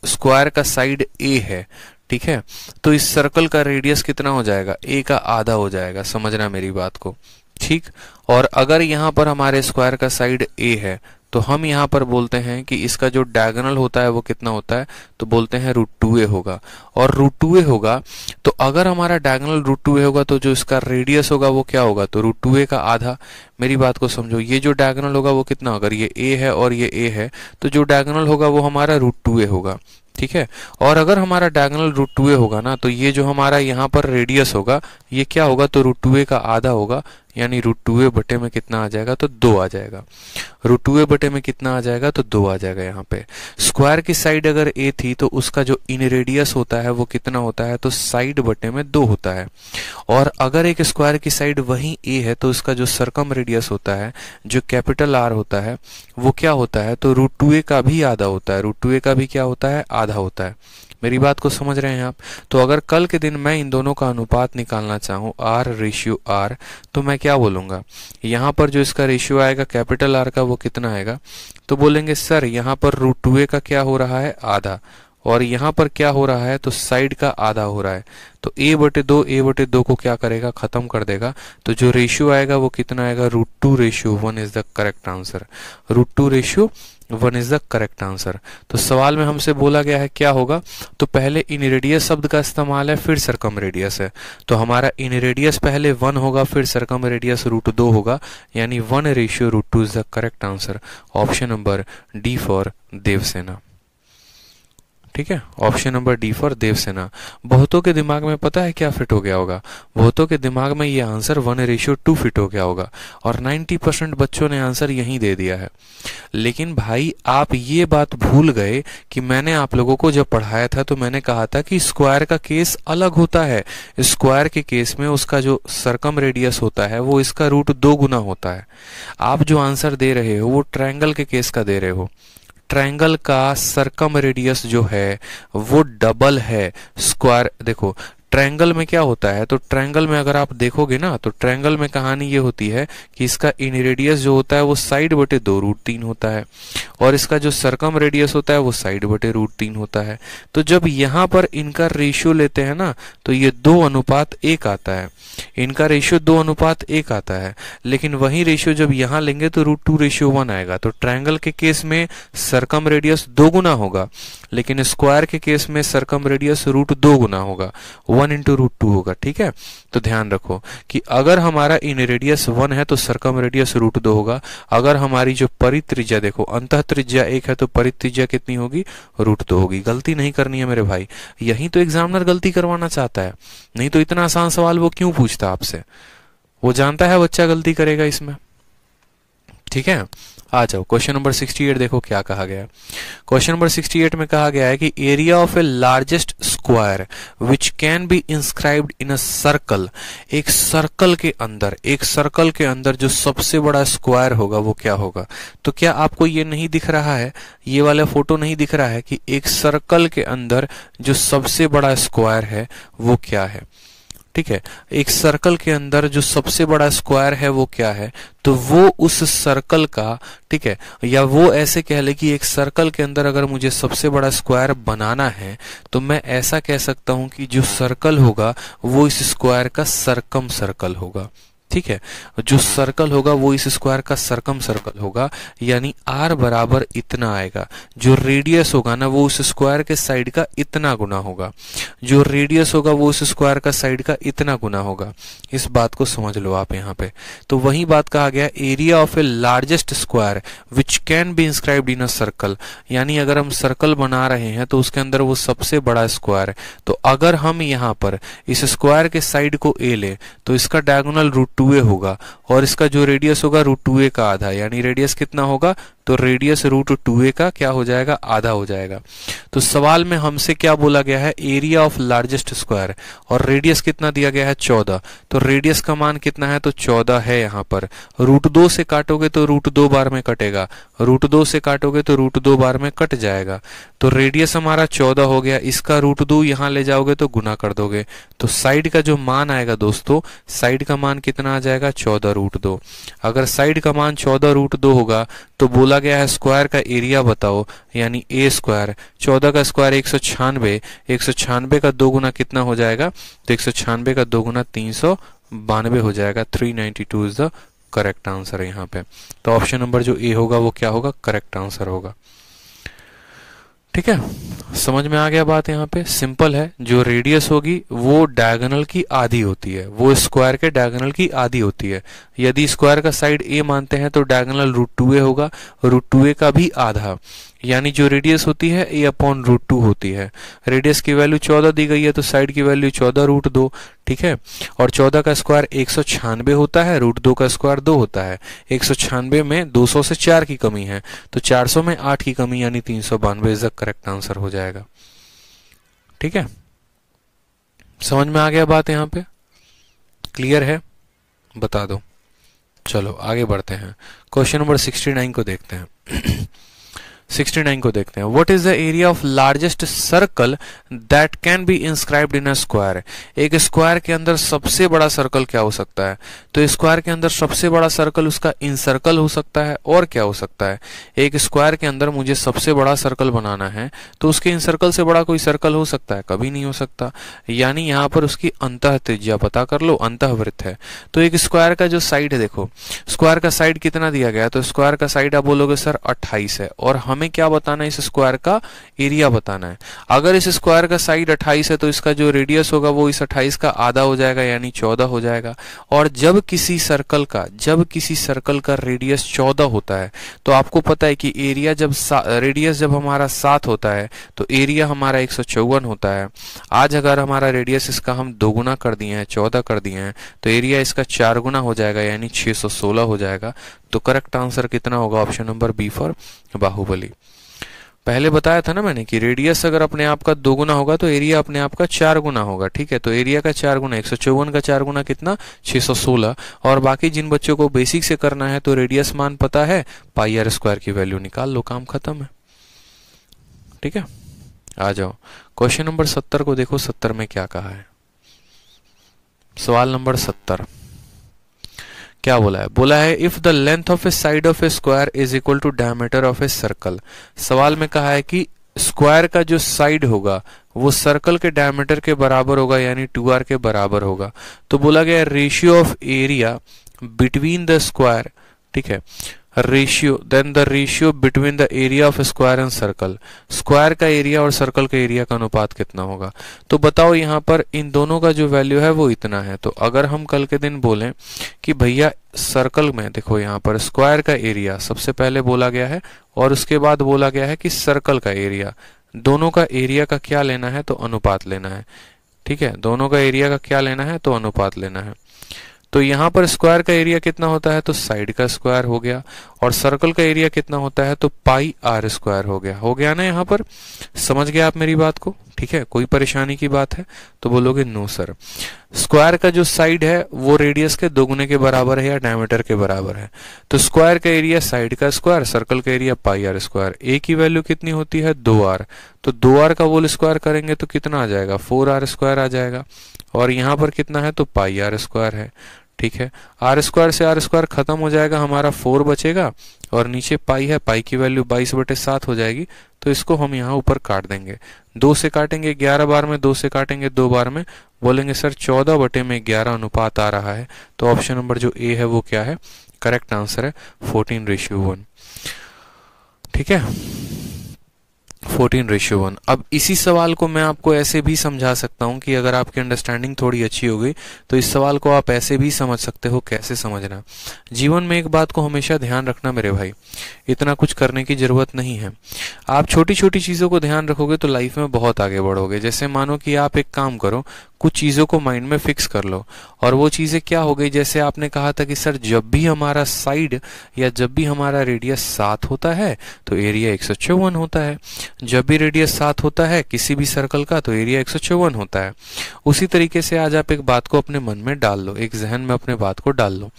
स्क्वायर का साइड ए है, ठीक है, तो इस सर्कल का रेडियस कितना हो जाएगा, ए का आधा हो जाएगा, समझना मेरी बात को, ठीक। और अगर यहां पर हमारे स्क्वायर का साइड ए है तो हम यहां पर बोलते हैं कि इसका जो डायगोनल होता है वो कितना होता है, तो बोलते हैं √2a होगा। और √2a होगा तो अगर हमारा डायगोनल √2a होगा तो जो इसका रेडियस होगा वो क्या होगा, तो √2a का आधा। मेरी बात को समझो, ये जो डायगोनल होगा वो कितना, अगर ये a है और ये a है तो जो डायगोनल होगा वो हमारा √2a होगा, ठीक है। और अगर हमारा डायगोनल √2a होगा ना, तो ये जो हमारा यहाँ पर रेडियस होगा ये क्या होगा, तो √2a का आधा होगा, यानी √2a बटे में कितना आ जाएगा, तो 2 आ जाएगा। √2a बटे में कितना आ जाएगा, तो 2 आ जाएगा। यहाँ पे स्क्वायर की साइड अगर a थी तो उसका जो इन रेडियस होता है वो कितना होता है, तो साइड बटे में 2 होता है। और अगर एक स्क्वायर की साइड वही a है तो उसका जो सर्कम रेडियस होता है, जो कैपिटल R होता है, वो क्या होता है, तो √2a का भी आधा होता है। √2a का भी क्या होता है, आधा होता है। मेरी बात को समझ रहे हैं आप। तो अगर कल के दिन मैं इन दोनों का अनुपात निकालना चाहूं, R/R, तो मैं क्या बोलूंगा, यहां पर जो इसका रेशियो आएगा कैपिटल R का वो कितना आएगा, तो बोलेंगे सर यहां पर √2a का क्या हो रहा है, आधा, और यहां पर क्या हो रहा है, तो साइड का आधा हो रहा है। तो a/2 को क्या करेगा, खत्म कर देगा। तो जो रेशियो आएगा वो कितना आएगा, √2/1 is the correct answer. √2/1 is the correct answer. तो सवाल में हमसे बोला गया है क्या होगा, तो पहले इन रेडियस शब्द का इस्तेमाल है, फिर सर्कम रेडियस है। तो हमारा इन रेडियस पहले 1 होगा, फिर सर्कम रेडियस √2 होगा, यानी 1/√2 is the correct answer. Option number D for Devasena. ठीक है, option number D for Devasena. बहुतों के दिमाग में पता है क्या फिट हो गया होगा, बहुतों के दिमाग में ये आंसर 1/2 फिट हो गया होगा, और 90% बच्चों ने आंसर यही दे दिया है। लेकिन भाई आप ये बात भूल गए कि मैंने आप लोगों को जब पढ़ाया था तो मैंने कहा था कि स्क्वायर का केस अलग होता है। स्क्वायर के केस में उसका जो सर्कम रेडियस होता है वो इसका √2 गुना होता है। आप जो आंसर दे रहे हो वो ट्रायंगल के केस का दे रहे हो। ट्रायंगल का सर्कम रेडियस जो है वो डबल है स्क्वायर। देखो ट्रायंगल में क्या होता है, तो ट्रायंगल में अगर आप देखोगे ना, तो ट्रायंगल में कहानी ये होती है कि इसका इन रेडियस जो होता है वो साइड बटे 2√3 होता है, और इसका जो सर्कम रेडियस होता है वो साइड बटे √3 होता है। तो जब यहाँ पर इनका रेशियो लेते हैं ना, तो ये 2:1 आता है, इनका रेशियो 2:1 आता है। लेकिन वही रेशियो जब यहाँ लेंगे तो √2/1 आएगा। तो ट्रायंगल के केस में सर्कम रेडियस 2 गुना होगा, लेकिन स्क्वायर के केस में सर्कम रेडियस √2 गुना होगा, 1 × √2 होगा। ठीक है, तो ध्यान रखो कि अगर हमारा इन रेडियस 1 है तो सर्कम रेडियस √2 होगा। अगर हमारी जो परित्रिज्या, देखो अंतः त्रिज्या 1 है तो परित्रिज्या कितनी होगी, √2 होगी। गलती नहीं करनी है मेरे भाई, यही तो एग्जामिनर गलती करवाना चाहता है, नहीं तो इतना आसान सवाल वो क्यों पूछता आपसे, वो जानता है बच्चा गलती करेगा इसमें। ठीक है, आ जाओ क्वेश्चन नंबर 68 देखो क्या कहा गया है। क्वेश्चन नंबर 68 में कहा गया है कि area of A largest square which can be inscribed in a circle. एक सर्कल के अंदर जो सबसे बड़ा स्क्वायर होगा वो क्या होगा। तो क्या आपको ये नहीं दिख रहा है, ये वाला फोटो नहीं दिख रहा है कि एक सर्कल के अंदर जो सबसे बड़ा स्क्वायर है वो क्या है। ठीक है, एक सर्कल के अंदर जो सबसे बड़ा स्क्वायर है वो क्या है, तो वो उस सर्कल का, ठीक है, या वो ऐसे कह ले कि एक सर्कल के अंदर अगर मुझे सबसे बड़ा स्क्वायर बनाना है तो मैं ऐसा कह सकता हूं कि जो सर्कल होगा वो इस स्क्वायर का सर्कम सर्कल होगा। ठीक है, जो सर्कल होगा वो इस स्क्वायर का सरकम सर्कल होगा, यानी r बराबर इतना आएगा। जो रेडियस होगा ना वो उस स्क्वायर के साइड का इतना गुना होगा, जो रेडियस होगा वो उस स्क्वायर का साइड का इतना गुना होगा। इस बात को समझ लो आप यहाँ पे। तो वही बात कहा गया, area of A largest square which can be inscribed in a circle, यानी अगर हम सर्कल बना रहे हैं तो उसके अंदर वो सबसे बड़ा स्क्वायर है। तो अगर हम यहाँ पर इस स्क्वायर के साइड को a ले तो इसका डायगोनल √2a होगा, और इसका जो रेडियस होगा √2a का आधा, यानी रेडियस कितना होगा, तो रेडियस √2a का क्या हो जाएगा, आधा हो जाएगा। तो सवाल में हमसे क्या बोला गया है, एरिया ऑफ लार्जेस्ट स्क्वायर, और रेडियस कितना दिया गया है 14। तो रेडियस का मान कितना है, तो 14 है। यहाँ पर √2 से काटोगे तो √2 बार में कटेगा, √2 से काटोगे तो √2 बार में कट जाएगा। तो रेडियस हमारा 14 हो गया, इसका √2 यहाँ ले जाओगे तो गुना कर दोगे, तो साइड का जो मान आएगा दोस्तों, साइड का मान कितना आ जाएगा, 14√2। अगर साइड का मान 14√2 होगा तो बोला गया है स्क्वायर का एरिया बताओ, यानी a स्क्वायर, 14 का स्क्वायर 196, 196 का 2 गुना कितना हो जाएगा, तो 196 का 2 गुना 392 हो जाएगा। 392 इज द करेक्ट आंसर है यहाँ पे। तो ऑप्शन नंबर जो ए होगा वो क्या होगा, करेक्ट आंसर होगा। ठीक है, समझ में आ गया बात। यहाँ पे सिंपल है, जो रेडियस होगी वो डायगोनल की आधी होती है, वो स्क्वायर के डायगोनल की आधी होती है। यदि स्क्वायर का साइड a मानते हैं तो डायगोनल √2a होगा, √2a का भी आधा, यानी जो रेडियस होती है a/√2 होती है। रेडियस की वैल्यू 14 दी गई है तो साइड की वैल्यू 14√2। ठीक है, और 14 का स्क्वायर 196 होता है, √2 का स्क्वायर 2 होता है। 196 में 200 से 4 की कमी है, तो 400 में 8 की कमी यानी 392 इज द करेक्ट आंसर हो जाएगा। ठीक है, समझ में आ गया बात। यहाँ पे क्लियर है, बता दो। चलो आगे बढ़ते हैं, क्वेश्चन नंबर 69 को देखते हैं। 69 को देखते हैं। What is the area of largest circle that can be inscribed in a square. एक स्क्वायर के अंदर सबसे बड़ा सर्कल क्या हो सकता है, तो स्क्वायर के अंदर सबसे बड़ा सर्कल उसका इंसर्कल हो सकता है, और क्या हो सकता है, एक स्क्वायर के अंदर मुझे सबसे बड़ा सर्कल बनाना है तो उसके इंसर्कल से बड़ा कोई सर्कल हो सकता है, कभी नहीं हो सकता। यानी यहाँ पर उसकी अंतः त्रिज्या पता कर लो, अंतःवृत्त है। तो एक स्क्वायर का जो साइड है, देखो स्क्वायर का साइड कितना दिया गया है, तो स्क्वायर का साइड आप बोलोगे सर 28 है, और हमें क्या बताना है, इस स्क्वायर का एरिया बताना है। अगर इस स्क्वायर का साइड 28 है तो इसका जो रेडियस होगा वो इस 28 का आधा हो जाएगा, यानी 14 हो जाएगा। और जब किसी सर्कल का रेडियस 14 होता है तो आपको पता है कि एरिया रेडियस जब हमारा 7 होता है तो एरिया हमारा 154 होता है। आज अगर हमारा रेडियस इसका हम 2 गुना कर दिए हैं, 14 कर दिए हैं, तो एरिया इसका 4 गुना हो जाएगा, यानी 616 हो जाएगा। तो करेक्ट आंसर कितना होगा, option number B for Baahubali. पहले बताया था ना मैंने कि रेडियस अगर अपने आप का 2 गुना होगा तो एरिया अपने आप का 4 गुना होगा। ठीक है, तो एरिया का 4 गुना 154 का 4 गुना कितना, 616। और बाकी जिन बच्चों को बेसिक से करना है तो रेडियस मान पता है, πr² की वैल्यू निकाल लो, काम खत्म है। ठीक है, आ जाओ क्वेश्चन नंबर 70 को देखो। 70 में क्या कहा है, सवाल नंबर 70 क्या बोला है, बोला है if the length of a side of a square is equal to diameter of a circle. सवाल में कहा है कि स्क्वायर का जो साइड होगा वो सर्कल के डायमीटर के बराबर होगा, यानी 2r के बराबर होगा। तो बोला गया ratio of area between the square, ठीक है, ratio then the ratio between the area of square and circle. Square का एरिया और सर्कल का एरिया का अनुपात कितना होगा। तो बताओ यहाँ पर इन दोनों का जो वैल्यू है वो इतना है। तो अगर हम कल के दिन बोलें कि भैया सर्कल में देखो यहाँ पर स्क्वायर का एरिया सबसे पहले बोला गया है और उसके बाद बोला गया है कि सर्कल का एरिया, दोनों का एरिया का क्या लेना है, तो अनुपात लेना है। ठीक है, दोनों का एरिया का क्या लेना है, तो अनुपात लेना है। तो यहाँ पर स्क्वायर का एरिया कितना होता है, तो साइड का स्क्वायर हो गया, और सर्कल का एरिया कितना होता है, तो πr² हो गया ना। यहाँ पर समझ गया आप मेरी बात को। ठीक है, कोई परेशानी की बात है तो बोलोगे नो सर। स्क्वायर का जो साइड है वो रेडियस के 2 गुने के बराबर है या डायमीटर के बराबर है। तो स्क्वायर का एरिया साइड का स्क्वायर, सर्कल का एरिया πr²। a की वैल्यू कितनी होती है, 2r। तो 2r का होल स्क्वायर करेंगे तो कितना आ जाएगा, 4r² आ जाएगा। और यहाँ पर कितना है, तो πr² है। ठीक है, आर स्क्वायर से आर स्क्वायर खत्म हो जाएगा, हमारा 4 बचेगा और नीचे पाई है, पाई की वैल्यू 22/7 हो जाएगी। तो इसको हम यहाँ ऊपर काट देंगे, 2 से काटेंगे 11 बार में, 2 से काटेंगे 2 बार में, बोलेंगे सर 14/11 अनुपात आ रहा है। तो ऑप्शन नंबर जो ए है वो क्या है, करेक्ट आंसर है 14:1। ठीक है, 14:1। अब इसी सवाल को मैं आपको ऐसे भी समझा सकता हूं कि अगर आपकी अंडरस्टैंडिंग थोड़ी अच्छी हो गई तो इस सवाल को आप ऐसे भी समझ सकते हो। कैसे समझना, जीवन में एक बात को हमेशा ध्यान रखना मेरे भाई, इतना कुछ करने की जरूरत नहीं है। आप छोटी छोटी चीजों को ध्यान रखोगे तो लाइफ में बहुत आगे बढ़ोगे। जैसे मानो कि आप एक काम करो, कुछ चीजों को माइंड में फिक्स कर लो, और वो चीजें क्या हो गई, जैसे आपने कहा था कि सर जब भी हमारा साइड या जब भी हमारा रेडियस 7 होता है तो एरिया 154 होता है। जब भी रेडियस 7 होता है किसी भी सर्कल का तो एरिया 154 होता है। उसी तरीके से आज आप एक बात को अपने मन में डाल लो, एक जहन में अपने बात को डाल लो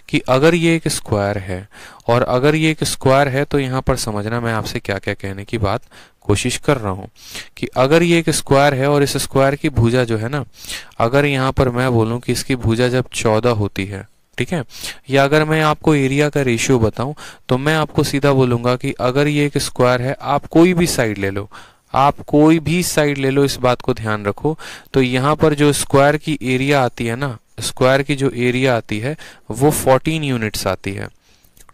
कि अगर ये एक स्क्वायर है, और अगर ये एक स्क्वायर है तो यहाँ पर समझना मैं आपसे क्या क्या कहने की बात कोशिश कर रहा हूं कि अगर ये एक स्क्वायर है और इस स्क्वायर की भुजा जो है ना, अगर यहाँ पर मैं बोलूं कि इसकी भुजा जब 14 होती है, ठीक है, या अगर मैं आपको एरिया का रेशियो बताऊं तो मैं आपको सीधा बोलूंगा कि अगर ये एक स्क्वायर है, आप कोई भी साइड ले लो, आप कोई भी साइड ले लो, इस बात को ध्यान रखो, तो यहाँ पर जो स्क्वायर की एरिया आती है ना, स्क्वायर की जो एरिया आती है वो 14 यूनिट्स आती है।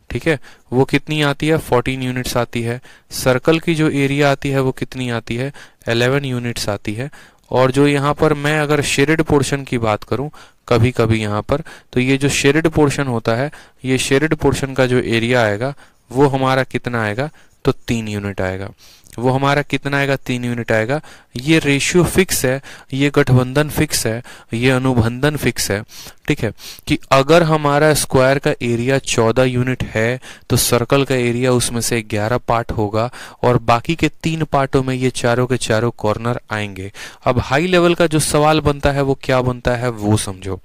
ठीक है, वो कितनी आती है, 14 यूनिट्स आती है। सर्कल की जो एरिया आती है वो कितनी आती है, 11 यूनिट्स आती है। और जो यहाँ पर मैं अगर शेडेड पोर्शन की बात करूं कभी कभी यहाँ पर, तो ये जो शेडेड पोर्शन होता है, ये शेडेड पोर्शन का जो एरिया आएगा वो हमारा कितना आएगा, तो 3 यूनिट आएगा। वो हमारा कितना आएगा, 3 यूनिट आएगा। ये रेशियो फिक्स है, ये गठबंधन फिक्स है, ये अनुबंधन फिक्स है। ठीक है, कि अगर हमारा स्क्वायर का एरिया 14 यूनिट है तो सर्कल का एरिया उसमें से 11 पार्ट होगा, और बाकी के 3 पार्टों में ये चारों के चारों कॉर्नर आएंगे। अब हाई लेवल का जो सवाल बनता है वो क्या बनता है वो समझो।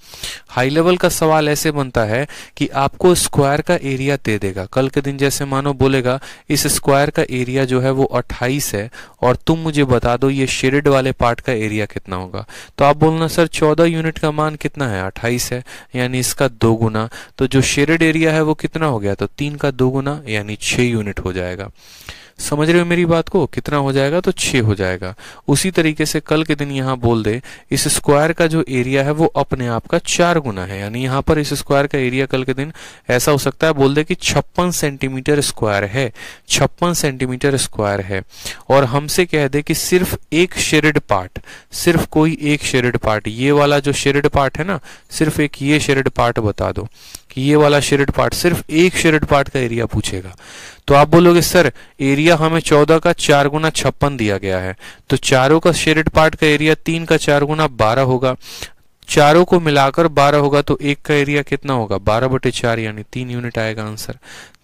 हाई लेवल का सवाल ऐसे बनता है कि आपको स्क्वायर का एरिया दे देगा, कल के दिन जैसे मानो बोलेगा इस स्क्वायर का एरिया जो है वो 28 है और तुम मुझे बता दो ये शेडेड वाले पार्ट का एरिया कितना होगा। तो आप बोलना सर 14 यूनिट का मान कितना है, 28 है, यानी इसका 2 गुना। तो जो शेडेड एरिया है वो कितना हो गया, तो 3 का 2 गुना यानी 6 यूनिट हो जाएगा। समझ रहे हो मेरी बात को, कितना हो जाएगा, तो 6 हो जाएगा। उसी तरीके से कल के दिन यहाँ बोल दे इस स्क्वायर का जो एरिया है वो अपने आप का 4 गुना है, यानी यहाँ पर इस स्क्वायर का एरिया कल के दिन ऐसा हो सकता है, बोल दे कि 56 सेंटीमीटर स्क्वायर है, 56 सेंटीमीटर स्क्वायर है, और हमसे कह दे कि सिर्फ एक शेडेड पार्ट, सिर्फ कोई एक शेडेड पार्ट, ये वाला जो शेडेड पार्ट है ना, सिर्फ एक ये शेडेड पार्ट बता दो कि ये वाला शेडेड पार्ट, सिर्फ एक शेडेड पार्ट का एरिया पूछेगा। तो आप बोलोगे सर एरिया हमें 14 का 4 गुना 56 दिया गया है, तो चारों का शेडेड पार्ट का एरिया 3 का 4 गुना 12 होगा, चारों को मिलाकर 12 होगा, तो एक का एरिया कितना होगा, 12/4 यानी 3 यूनिट आएगा आंसर।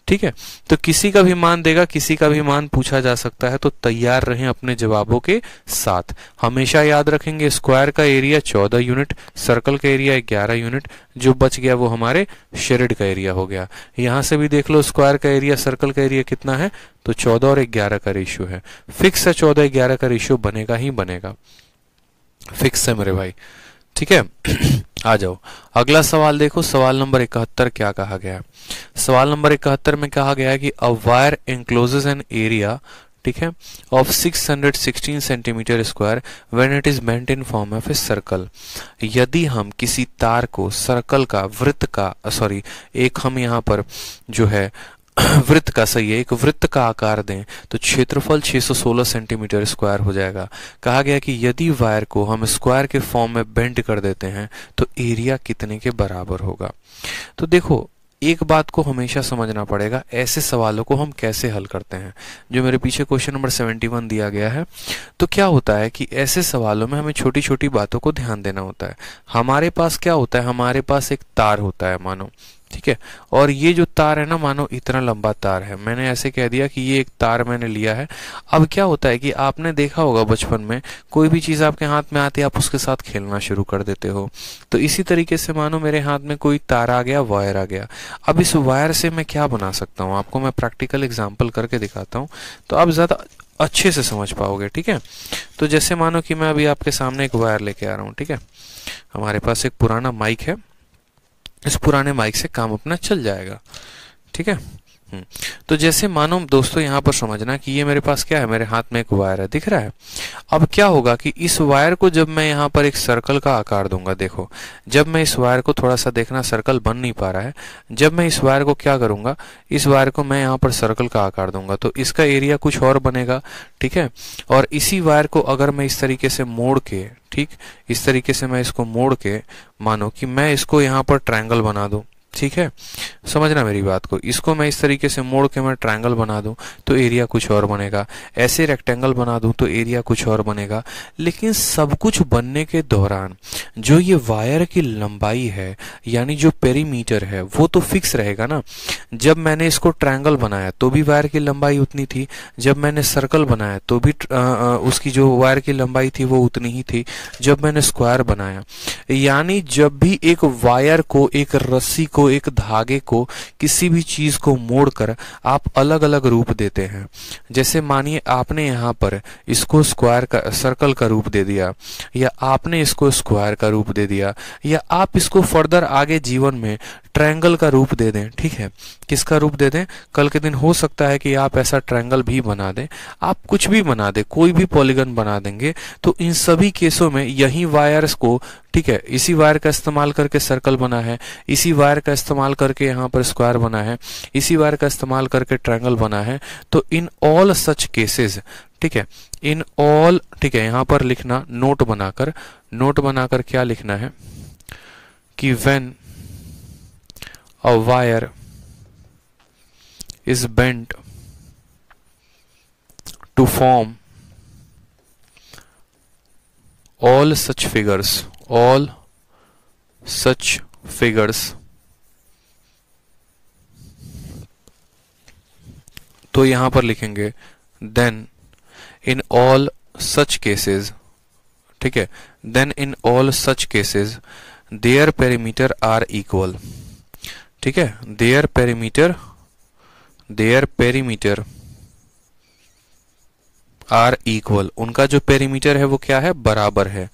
ठीक है, तो किसी का भी मान देगा, किसी का भी मान पूछा जा सकता है, तो तैयार रहें अपने जवाबों के साथ। हमेशा याद रखेंगे स्क्वायर का एरिया 14 यूनिट, सर्कल का एरिया 11 यूनिट, जो बच गया वो हमारे शेडेड का एरिया हो गया। यहां से भी देख लो स्क्वायर का एरिया सर्कल का एरिया कितना है, तो 14 और 11 का रेशियो है, फिक्स है, 14-11 का रेशियो बनेगा ही बनेगा, फिक्स है मेरे भाई। ठीक है, आ जाओ अगला सवाल देखो, सवाल नंबर 71 क्या कहा गया है। सवाल नंबर 71 में कहा गया है कि अ वायर एंक्लोजेस एन एरिया, ठीक है, of 616 centimetre square when it is meant in form of a circle. यदि हम किसी तार को सर्कल का, वृत्त का, सॉरी एक हम यहाँ पर जो है वृत्त का, सही है, एक वृत्त का आकार दें तो क्षेत्रफल 616 सेंटीमीटर स्क्वायर हो जाएगा। कहा गया कि यदि वायर को हम स्क्वायर के फॉर्म में बेंड कर देते हैं तो एरिया कितने के बराबर होगा। तो देखो एक बात को हमेशा समझना पड़ेगा, ऐसे सवालों को हम कैसे हल करते हैं। जो मेरे पीछे क्वेश्चन नंबर 71 दिया गया है, तो क्या होता है कि ऐसे सवालों में हमें छोटी छोटी बातों को ध्यान देना होता है। हमारे पास क्या होता है, हमारे पास एक तार होता है मानो, ठीक है, और ये जो तार है ना, मानो इतना लंबा तार है, मैंने ऐसे कह दिया कि ये एक तार मैंने लिया है। अब क्या होता है कि आपने देखा होगा बचपन में कोई भी चीज आपके हाथ में आती है आप उसके साथ खेलना शुरू कर देते हो, तो इसी तरीके से मानो मेरे हाथ में कोई तार आ गया, वायर आ गया। अब इस वायर से मैं क्या बना सकता हूँ, आपको मैं प्रैक्टिकल एग्जाम्पल करके दिखाता हूँ तो आप ज्यादा अच्छे से समझ पाओगे। ठीक है, तो जैसे मानो कि मैं अभी आपके सामने एक वायर लेके आ रहा हूँ, ठीक है, हमारे पास एक पुराना माइक है, इस पुराने माइक से काम अपना चल जाएगा। ठीक है। तो जैसे मानो दोस्तों यहाँ पर समझना कि ये मेरे पास क्या है, मेरे हाथ में एक वायर है, दिख रहा है। अब क्या होगा कि इस वायर को जब मैं यहाँ पर एक सर्कल का आकार दूंगा, देखो जब मैं इस वायर को थोड़ा सा, देखना सर्कल बन नहीं पा रहा है, जब मैं इस वायर को क्या करूंगा, इस वायर को मैं यहाँ पर सर्कल का आकार दूंगा तो इसका एरिया कुछ और बनेगा। ठीक है। और इसी वायर को अगर मैं इस तरीके से मोड़ के, ठीक इस तरीके से मैं इसको मोड़ के, मानो कि मैं इसको यहाँ पर ट्रायंगल बना दूं, ठीक है, समझना मेरी बात को, इसको मैं इस तरीके से मोड़ के मैं ट्रायंगल बना दूं तो एरिया कुछ और बनेगा, ऐसे रेक्टेंगल बना दूं तो एरिया कुछ और बनेगा। लेकिन सब कुछ बनने के दौरान जो ये वायर की लंबाई है, यानी जो पेरीमीटर है, वो तो फिक्स रहेगा ना। जब मैंने इसको ट्रायंगल बनाया तो भी वायर की लंबाई उतनी थी, जब मैंने सर्कल बनाया तो भी उसकी जो वायर की लंबाई थी वो उतनी ही थी, जब मैंने स्क्वायर बनाया। यानी जब भी एक वायर को, एक रस्सी को, एक धागे को, किसी भी चीज को मोड़कर आप अलग अलग रूप देते हैं, जैसे मानिए आपने यहाँ पर इसको स्क्वायर का, सर्कल का रूप दे दिया, या आपने इसको स्क्वायर का रूप दे दिया, या आप इसको फर्दर आगे जीवन में ट्रायंगल का रूप दे दें। ठीक है, किसका रूप दे दें, कल के दिन हो सकता है कि आप ऐसा ट्रायंगल भी बना दें, आप कुछ भी बना दें, कोई भी पॉलीगन बना देंगे। तो इन सभी केसों में यही वायर्स को, ठीक है, इसी वायर का इस्तेमाल करके सर्कल बना है, इसी वायर का इस्तेमाल करके यहाँ पर स्क्वायर बना है, इसी वायर का इस्तेमाल करके ट्रायंगल बना है। तो इन ऑल सच केसेस, ठीक है, इन ऑल, ठीक है, यहाँ पर लिखना नोट बनाकर क्या लिखना है कि when a wire is bent to form all such figures, तो यहां पर लिखेंगे then in all such cases, ठीक है, then in all such cases their perimeter are equal। ठीक है, their perimeter आर इक्वल, उनका जो पेरीमीटर है वो क्या है, बराबर है।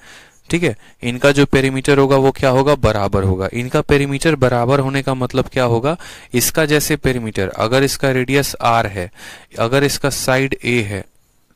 ठीक है, इनका जो पेरीमीटर होगा वो क्या होगा, बराबर होगा। इनका पेरीमीटर बराबर होने का मतलब क्या होगा, इसका जैसे पेरीमीटर, अगर इसका रेडियस आर है, अगर इसका साइड ए है,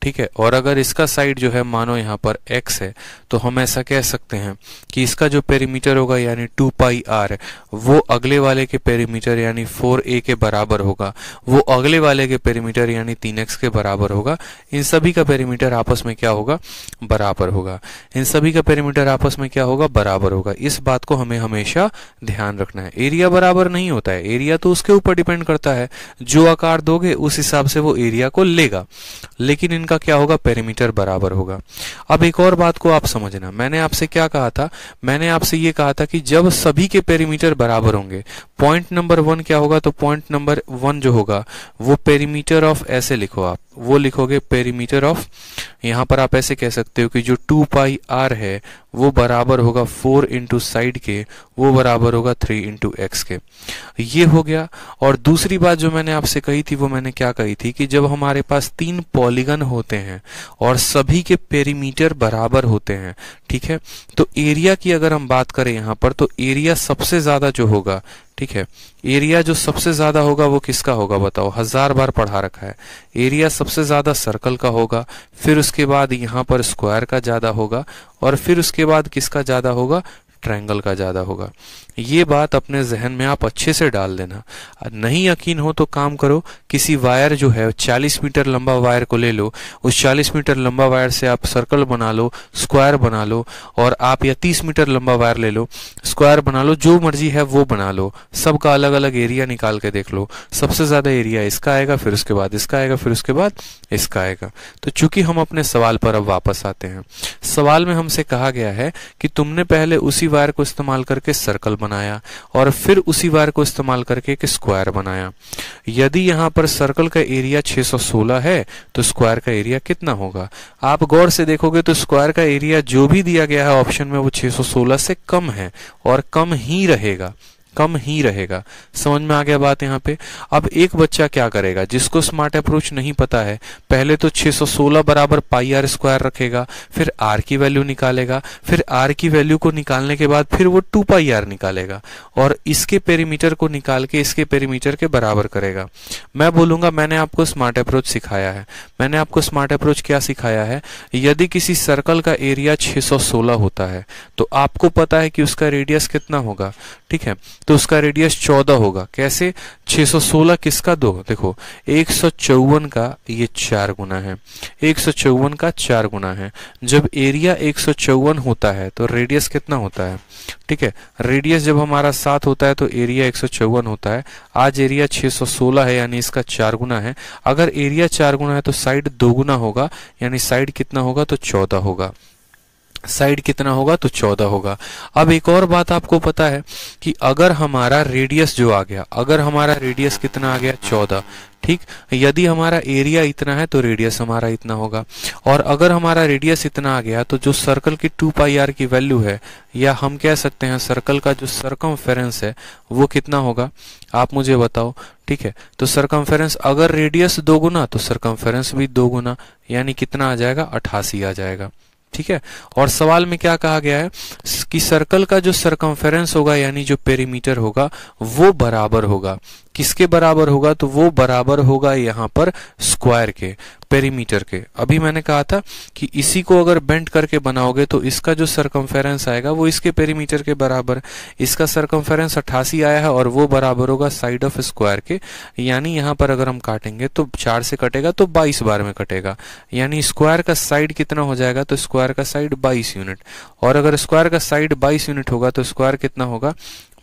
ठीक है, और अगर इसका साइड जो है मानो यहाँ पर x है, तो हम ऐसा कह सकते हैं कि इसका जो पेरीमीटर होगा यानी 2 पाई r, वो अगले वाले के पेरीमीटर यानी 4a के बराबर होगा, वो अगले वाले के पेरीमीटर यानी 3x के बराबर होगा। इन सभी का पेरीमीटर आपस में क्या होगा, बराबर होगा। इन सभी का पेरीमीटर आपस में क्या होगा, बराबर होगा। इस बात को हमें हमेशा ध्यान रखना है। एरिया बराबर नहीं होता है, एरिया तो उसके ऊपर डिपेंड करता है, जो आकार दोगे उस हिसाब से वो एरिया को लेगा, लेकिन इनका क्या होगा, पेरीमीटर बराबर होगा। अब एक और बात को आप समझना, मैंने आपसे क्या कहा था, मैंने आपसे ये कहा था कि जब सभी के पेरीमीटर बराबर होंगे, पॉइंट नंबर 1 क्या होगा, तो पॉइंट नंबर 1 जो होगा वो पेरीमीटर ऑफ, ऐसे लिखो आप, वो लिखोगे पेरीमीटर ऑफ, यहां पर आप ऐसे कह सकते हो कि जो 2 पाई r है वो बराबर होगा 4 इंटू साइड के, वो बराबर होगा 3 इंटू एक्स के। ये हो गया। और दूसरी बात जो मैंने आपसे कही थी वो मैंने क्या कही थी कि जब हमारे पास 3 पॉलीगन होते हैं और सभी के पेरीमीटर बराबर होते हैं, ठीक है, तो एरिया की अगर हम बात करें यहाँ पर, तो एरिया सबसे ज्यादा जो होगा, ठीक है, एरिया जो सबसे ज्यादा होगा वो किसका होगा, बताओ, 1000 बार पढ़ा रखा है। एरिया सबसे ज्यादा सर्कल का होगा, फिर उसके बाद यहाँ पर स्क्वायर का ज्यादा होगा, और फिर उसके बाद किसका ज्यादा होगा, ट्रायंगल का ज्यादा होगा। ये बात अपने जहन में आप अच्छे से डाल देना। नहीं यकीन हो तो काम करो, किसी वायर जो है 40 मीटर लंबा वायर को ले लो, उस 40 मीटर लंबा वायर से आप सर्कल बना लो, स्क्वायर बना लो, और आप या 30 मीटर लंबा वायर ले लो, स्क्वायर बना लो, जो मर्जी है वो बना लो, सबका अलग अलग एरिया निकाल के देख लो। सबसे ज्यादा एरिया इसका आएगा, फिर उसके बाद इसका आएगा, फिर उसके बाद इसका आएगा। तो चूंकि हम अपने सवाल पर अब वापस आते हैं, सवाल में हमसे कहा गया है कि तुमने पहले उसी वायर को इस्तेमाल करके सर्कल बनाया और फिर उसी वायर को इस्तेमाल करके एक स्क्वायर बनाया। यदि यहाँ पर सर्कल का एरिया 616 है तो स्क्वायर का एरिया कितना होगा? आप गौर से देखोगे तो स्क्वायर का एरिया जो भी दिया गया है ऑप्शन में वो 616 से कम है और कम ही रहेगा। कम ही रहेगा। समझ में आ गया बात यहाँ पे। अब एक बच्चा क्या करेगा, जिसको स्मार्ट अप्रोच नहीं पता है, पहले तो 616 बराबर पाई आर स्क्वायर रखेगा, फिर आर की वैल्यू निकालेगा, फिर आर की वैल्यू को निकालने के बाद फिर वो 2 पाई आर निकालेगा और इसके पेरीमीटर को निकाल के इसके पेरीमीटर के बराबर करेगा। मैं बोलूंगा मैंने आपको स्मार्ट अप्रोच सिखाया है। मैंने आपको स्मार्ट अप्रोच क्या सिखाया है, यदि किसी सर्कल का एरिया 616 होता है तो आपको पता है कि उसका रेडियस कितना होगा, ठीक है, तो उसका रेडियस 14 होगा। कैसे, 616 किसका 2, देखो 154 का ये 4 गुना है, 154 का 4 गुना है। जब एरिया 154 होता है तो रेडियस कितना होता है, ठीक है, रेडियस जब हमारा 7 होता है तो एरिया 154 होता है। आज एरिया 616 है यानी इसका 4 गुना है। अगर एरिया 4 गुना है तो साइड 2 गुना होगा, यानी साइड कितना होगा, तो 14 होगा। साइड कितना होगा, तो 14 होगा। अब एक और बात आपको पता है कि अगर हमारा रेडियस जो आ गया, अगर हमारा रेडियस कितना आ गया, 14, ठीक, यदि हमारा एरिया इतना है तो रेडियस हमारा इतना होगा। और अगर हमारा रेडियस इतना आ गया तो जो सर्कल की 2 पाई आर की वैल्यू है, या हम कह सकते हैं सर्कल का जो सरकमफेरेंस है वो कितना होगा, आप मुझे बताओ, ठीक है। तो सरकमफेरेंस अगर रेडियस 2 गुना तो सरकमफेरेंस भी 2 गुना, यानी कितना आ जाएगा, 88 आ जाएगा, ठीक है। और सवाल में क्या कहा गया है कि सर्कल का जो सरकमफेरेंस होगा यानी जो पेरीमीटर होगा वो बराबर होगा, किसके बराबर होगा, तो वो बराबर होगा यहाँ पर स्क्वायर के, पेरीमीटर के। अभी मैंने कहा था कि इसी को अगर बेंड करके बनाओगे तो इसका जो सरकमफेरेंस आएगा वो इसके पेरीमीटर के बराबर। इसका सरकमफेरेंस 88 आया है और वो बराबर होगा साइड ऑफ स्क्वायर के, यानी यहाँ पर अगर हम काटेंगे तो 4 से कटेगा तो 22 बार में कटेगा, यानी स्क्वायर का साइड कितना हो जाएगा, तो स्क्वायर का साइड 22 यूनिट। और अगर स्क्वायर का साइड 22 यूनिट होगा तो स्क्वायर कितना होगा,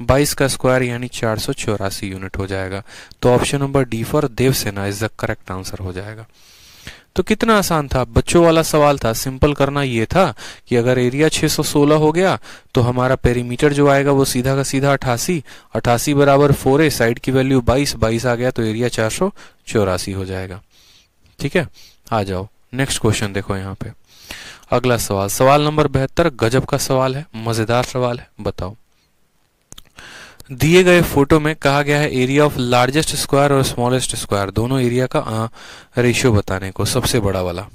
22 का स्क्वायर यानी 484 यूनिट हो जाएगा। तो option number D for Devasena is the correct answer हो जाएगा। तो कितना आसान था, बच्चों वाला सवाल था। सिंपल करना ये था कि अगर एरिया 616 हो गया तो हमारा पेरीमीटर जो आएगा वो सीधा का सीधा 88, 88 बराबर 4a, साइड की वैल्यू 22, 22 आ गया तो एरिया 484 हो जाएगा, ठीक है। आ जाओ नेक्स्ट क्वेश्चन देखो यहाँ पे। अगला सवाल, सवाल नंबर 72, गजब का सवाल है, मजेदार सवाल है। बताओ, दिए गए फोटो में कहा गया है एरिया ऑफ लार्जेस्ट स्क्वायर और स्मॉलेस्ट स्क्वायर, दोनों एरिया का रेशियो बताने को, सबसे बड़ा वाला।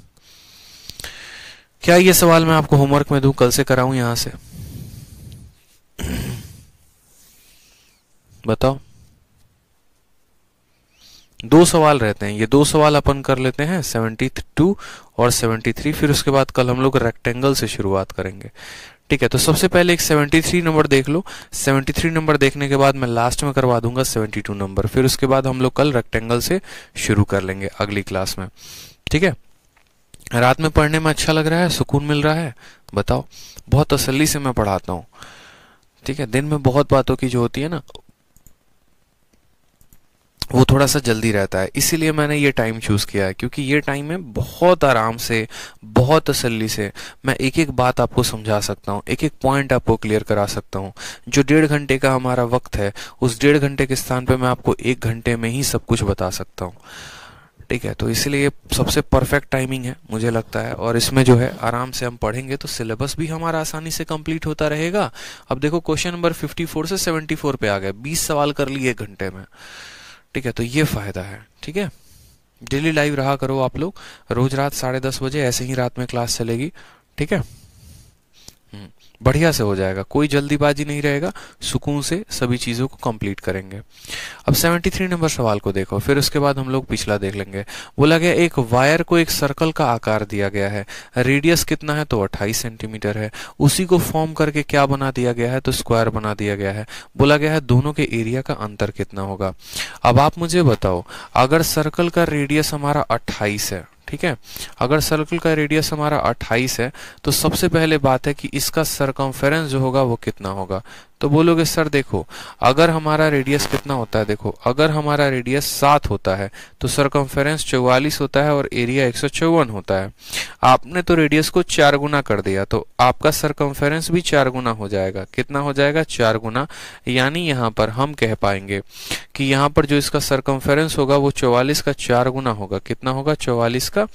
क्या ये सवाल मैं आपको होमवर्क में दूं, कल से कराऊं यहां से, बताओ। 2 सवाल रहते हैं, ये 2 सवाल अपन कर लेते हैं, 72 और 73, फिर उसके बाद कल हम लोग रेक्टेंगल से शुरुआत करेंगे, ठीक है। तो सबसे पहले एक 73 नंबर देख लो, 73 नंबर देखने के बाद मैं लास्ट में करवा दूंगा 72 नंबर, फिर उसके बाद हम लोग कल रेक्टेंगल से शुरू कर लेंगे अगली क्लास में, ठीक है। रात में पढ़ने में अच्छा लग रहा है, सुकून मिल रहा है, बताओ। बहुत तसल्ली से मैं पढ़ाता हूँ, ठीक है। दिन में बहुत बातों की जो होती है ना वो थोड़ा सा जल्दी रहता है, इसीलिए मैंने ये टाइम चूज किया है, क्योंकि ये टाइम में बहुत आराम से, बहुत तसल्ली से मैं एक एक बात आपको समझा सकता हूँ, एक एक पॉइंट आपको क्लियर करा सकता हूँ। जो 1.5 घंटे का हमारा वक्त है, उस 1.5 घंटे के स्थान पे मैं आपको 1 घंटे में ही सब कुछ बता सकता हूँ, ठीक है। तो इसलिए सबसे परफेक्ट टाइमिंग है मुझे लगता है, और इसमें जो है आराम से हम पढ़ेंगे तो सिलेबस भी हमारा आसानी से कंप्लीट होता रहेगा। अब देखो क्वेश्चन नंबर 54 से 74 पे आ गए, 20 सवाल कर लिए 1 घंटे में, ठीक है। तो ये फायदा है, ठीक है। डेली लाइव रहा करो आप लोग, रोज रात 10:30 बजे ऐसे ही रात में क्लास चलेगी, ठीक है। बढ़िया से हो जाएगा, कोई जल्दीबाजी नहीं रहेगा, सुकून से सभी चीजों को कंप्लीट करेंगे। अब 73 नंबर सवाल को देखो, फिर उसके बाद हम लोग पिछला देख लेंगे। बोला गया एक वायर को एक सर्कल का आकार दिया गया है, रेडियस कितना है, तो 28 सेंटीमीटर है। उसी को फॉर्म करके क्या बना दिया गया है, तो स्क्वायर बना दिया गया है। बोला गया है दोनों के एरिया का अंतर कितना होगा। अब आप मुझे बताओ, अगर सर्कल का रेडियस हमारा 28 है, ठीक है, अगर सर्कल का रेडियस हमारा 28 है तो सबसे पहले बात है कि इसका सरकमफेरेंस जो होगा वो कितना होगा। तो बोलोगे सर देखो, अगर हमारा रेडियस कितना होता है, देखो अगर हमारा रेडियस 7 होता है तो सरकमफेरेंस 44 होता है और एरिया 154 होता है। आपने तो रेडियस को 4 गुना कर दिया तो आपका सरकमफेरेंस भी 4 गुना हो जाएगा। कितना हो जाएगा, 4 गुना। यानी यहाँ पर हम कह पाएंगे कि यहाँ पर जो इसका सरकमफेरेंस होगा वो 44 का 4 गुना होगा। कितना होगा, 44 का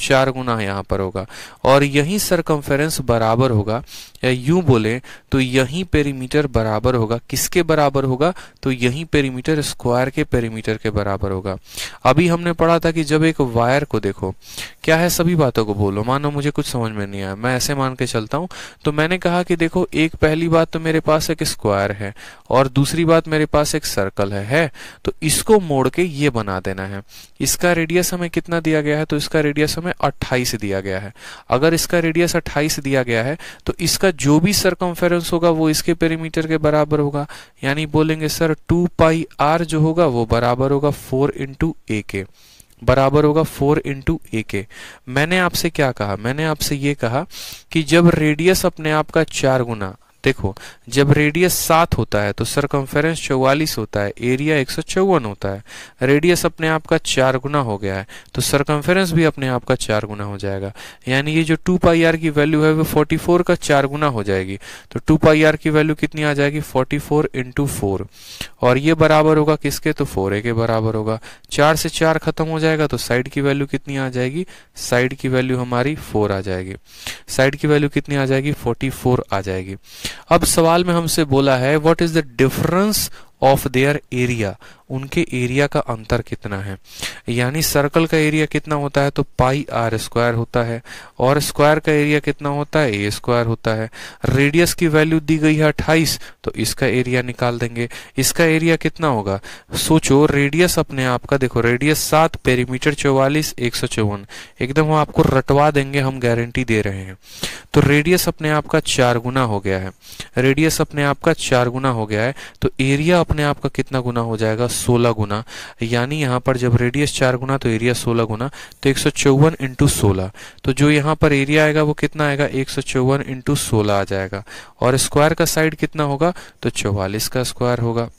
4 गुना यहाँ पर होगा, और यही सरकमफेरेंस बराबर होगा, या यूं बोले तो यही पेरीमीटर बराबर होगा, किसके बराबर होगा, तो यही पेरीमीटर स्क्वायर के पेरीमीटर के बराबर होगा। अभी हमने पढ़ा था कि जब एक वायर को देखो, क्या है, सभी बातों को बोलो, मानो मुझे कुछ समझ में नहीं आया, मैं ऐसे मान के चलता हूं। तो मैंने कहा कि देखो, एक पहली बात तो मेरे पास एक स्क्वायर है, और दूसरी बात मेरे पास एक सर्कल है, तो इसको मोड़ के ये बना देना है। इसका रेडियस हमें कितना दिया गया है, तो इसका रेडियस हमें 28 दिया गया है। अगर इसका रेडियस 28 दिया गया है तो इसका जो भी सरकमफेरेंस होगा वो इसके पेरीमीटर के बराबर होगा, यानी बोलेंगे सर 2 पाई r जो होगा वो बराबर होगा 4 इंटू ए के, बराबर होगा 4 इंटू ए के। मैंने आपसे क्या कहा, मैंने आपसे ये कहा कि जब रेडियस अपने आप का 4 गुना, देखो जब रेडियस 7 होता है तो सरकमफेरेंस 44 होता है, एरिया 154 होता है। रेडियस अपने आप का 4 गुना हो गया है तो सरकमफेरेंस भी अपने आप का 4 गुना हो जाएगा, यानी ये जो 2 पाई आर की वैल्यू है वो 44 का 4 गुना हो जाएगी। तो 2 पाई आर की वैल्यू कितनी आ जाएगी, 44 इंटू 4, और ये बराबर होगा किसके, तो 4a के बराबर होगा। 4 से 4 खत्म हो जाएगा तो साइड की वैल्यू कितनी आ जाएगी, साइड की वैल्यू हमारी 4 आ जाएगी, साइड की वैल्यू कितनी आ जाएगी, 44 आ जाएगी। अब सवाल में हमसे बोला है what is the difference of their area, उनके एरिया का अंतर कितना है, यानी सर्कल का एरिया कितना होता है, तो पाई आर स्क्वायर होता है, और स्क्वायर का एरिया कितना होता है, ए स्क्वायर होता है। रेडियस की वैल्यू दी गई है 28, तो इसका एरिया निकाल देंगे। इसका एरिया कितना होगा, सोचो रेडियस अपने आप का, देखो रेडियस 7, पेरीमीटर 44, 154, एकदम आपको रटवा देंगे, हम गारंटी दे रहे हैं। तो रेडियस अपने आप का 4 गुना हो गया है, रेडियस अपने आप का 4 गुना हो गया है, तो एरिया अपने आप का कितना गुना हो जाएगा, 16 गुना। यानी यहाँ पर जब रेडियस 4 गुना तो एरिया 16 गुना, तो 154 इंटू 16, तो जो यहाँ पर एरिया आएगा वो कितना आएगा, 154 इंटू 16 आ जाएगा। और स्क्वायर का साइड कितना होगा, तो 44 का स्क्वायर होगा।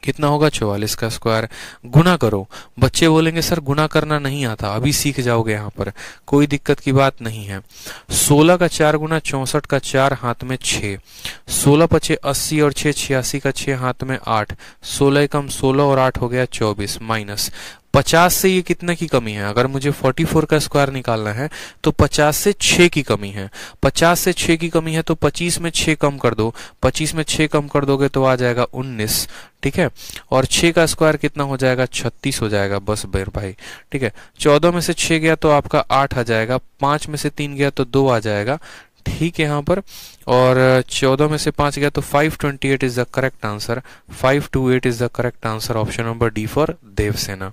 कितना होगा, 44 का स्क्वायर। गुना करो, बच्चे बोलेंगे सर गुना करना नहीं आता, अभी सीख जाओगे, यहाँ पर कोई दिक्कत की बात नहीं है। 16 का 4 गुना 64 का 4, हाथ में 6, 16 पचे 80 और 6 86 का 6, हाथ में 8, 16 कम 16 और 8 हो गया 24, माइनस 50 से ये कितने की कमी है, अगर मुझे 44 का स्क्वायर निकालना है तो 50 से 6 की कमी है। 50 से 6 की कमी है तो 25 में 6 कम कर दो, 25 में 6 कम कर दोगे तो आ जाएगा 19, ठीक है। और 6 का स्क्वायर कितना हो जाएगा, 36 हो जाएगा, बस बेर भाई, ठीक है। 14 में से 6 गया तो आपका 8 आ जाएगा, 5 में से 3 गया तो 2 आ जाएगा, ठीक है यहाँ पर। और 14 में से 5 गया तो 528 is the correct answer, 528 is the correct answer, option number D for Devasena.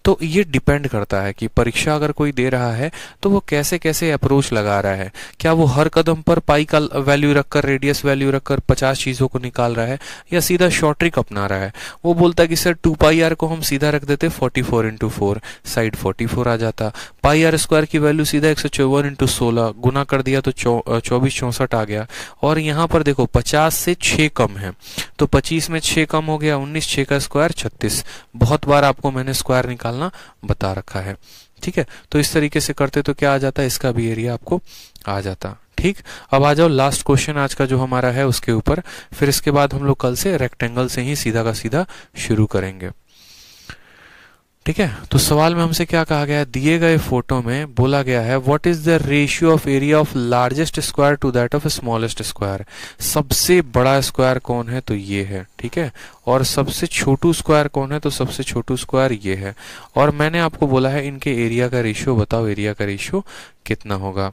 तो ये डिपेंड करता है कि परीक्षा अगर कोई दे रहा है तो वो कैसे कैसे अप्रोच लगा रहा है, क्या वो हर कदम पर पाई का वैल्यू रखकर, रेडियस वैल्यू रखकर 50 चीजों को निकाल रहा है, या सीधा शॉर्ट ट्रिक अपना रहा है। वो बोलता है कि सर 2 पाई आर को हम सीधा रख देते 44 इंटू 4, साइड 44 आ जाता, पाई आर स्क्वायर की वैल्यू सीधा 154 इंटू 16 गुना कर दिया तो 24 64 आ गया। और यहाँ पर देखो 50 से 6 कम है तो 25 में 6 कम हो गया 19, 6 का स्क्वायर 36। बहुत बार आपको मैंने स्क्वायर निकालना बता रखा है, ठीक है। तो इस तरीके से करते तो क्या आ जाता है, इसका भी एरिया आपको आ जाता, ठीक। अब आ जाओ लास्ट क्वेश्चन आज का जो हमारा है उसके ऊपर, फिर इसके बाद हम लोग कल से रेक्टेंगल से ही सीधा का सीधा शुरू करेंगे, ठीक है। तो सवाल में हमसे क्या कहा गया है, दिए गए फोटो में बोला गया है what is the ratio of area of largest square to that of smallest square. सबसे बड़ा स्क्वायर कौन है, तो ये है, ठीक है। और सबसे छोटू स्क्वायर कौन है, तो सबसे छोटू स्क्वायर ये है। और मैंने आपको बोला है इनके एरिया का रेशियो बताओ, एरिया का रेशियो कितना होगा,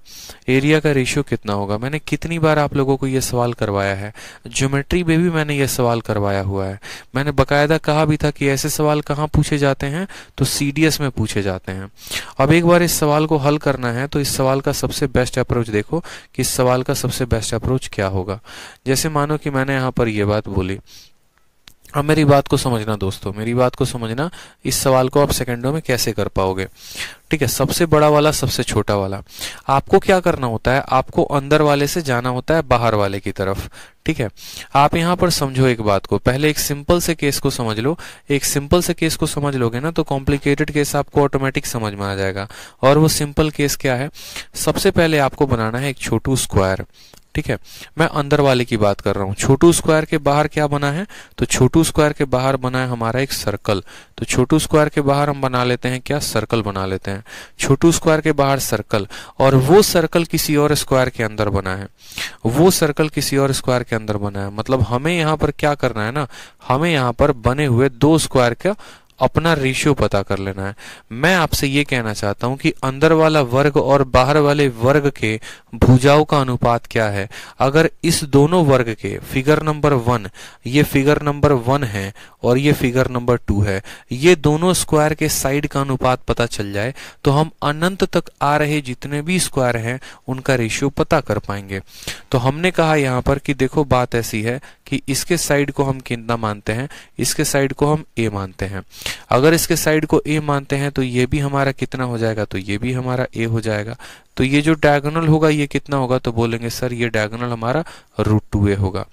एरिया का रेशियो कितना होगा। मैंने कितनी बार आप लोगों को यह सवाल करवाया है, ज्योमेट्री में भी मैंने यह सवाल करवाया हुआ है। मैंने बकायदा कहा भी था कि ऐसे सवाल कहाँ पूछे जाते हैं, तो सीडीएस में पूछे जाते हैं। अब एक बार इस सवाल को हल करना है तो इस सवाल का सबसे बेस्ट अप्रोच देखो कि इस सवाल का सबसे बेस्ट अप्रोच क्या होगा। जैसे मानो कि मैंने यहाँ पर यह बात बोली, अब मेरी बात को समझना दोस्तों, मेरी बात को समझना, इस सवाल को आप सेकंडों में कैसे कर पाओगे, ठीक है। सबसे बड़ा वाला सबसे छोटा वाला, आपको क्या करना होता है, आपको अंदर वाले से जाना होता है बाहर वाले की तरफ, ठीक है। आप यहाँ पर समझो एक बात को, पहले एक सिंपल से केस को समझ लो। एक सिंपल से केस को समझ लोगे ना तो कॉम्प्लिकेटेड केस आपको ऑटोमेटिक समझ में आ जाएगा। और वो सिंपल केस क्या है, सबसे पहले आपको बनाना है एक छोटू स्क्वायर, ठीक है, मैं अंदर वाले की बात कर रहा हूँ। छोटू स्क्वायर के बाहर क्या बना है, तो छोटू स्क्वायर के बाहर बना है हमारा एक सर्कल। तो छोटू स्क्वायर के बाहर हम बना लेते हैं क्या, सर्कल बना लेते हैं। छोटू स्क्वायर के बाहर सर्कल, और वो सर्कल किसी और स्क्वायर के अंदर बना है, वो सर्कल किसी और स्क्वायर के अंदर बना है। मतलब हमें यहाँ पर क्या करना है ना, हमें यहाँ पर बने हुए दो स्क्वायर का अपना रेशियो पता कर लेना है। मैं आपसे ये कहना चाहता हूं कि अंदर वाला वर्ग और बाहर वाले वर्ग के भुजाओं का अनुपात क्या है। अगर इस दोनों वर्ग के फिगर नंबर 1, ये फिगर नंबर 1 है और ये फिगर नंबर 2 है, ये दोनों स्क्वायर के साइड का अनुपात पता चल जाए तो हम अनंत तक आ रहे जितने भी स्क्वायर हैं उनका रेशियो पता कर पाएंगे। तो हमने कहा यहाँ पर कि देखो बात ऐसी है कि इसके साइड को हम कितना मानते हैं, इसके साइड को हम a मानते हैं। अगर इसके साइड को a मानते हैं तो ये भी हमारा कितना हो जाएगा, तो ये भी हमारा a हो जाएगा। तो ये जो डायगोनल होगा ये कितना होगा, तो बोलेंगे सर ये डायगोनल हमारा √2a होगा।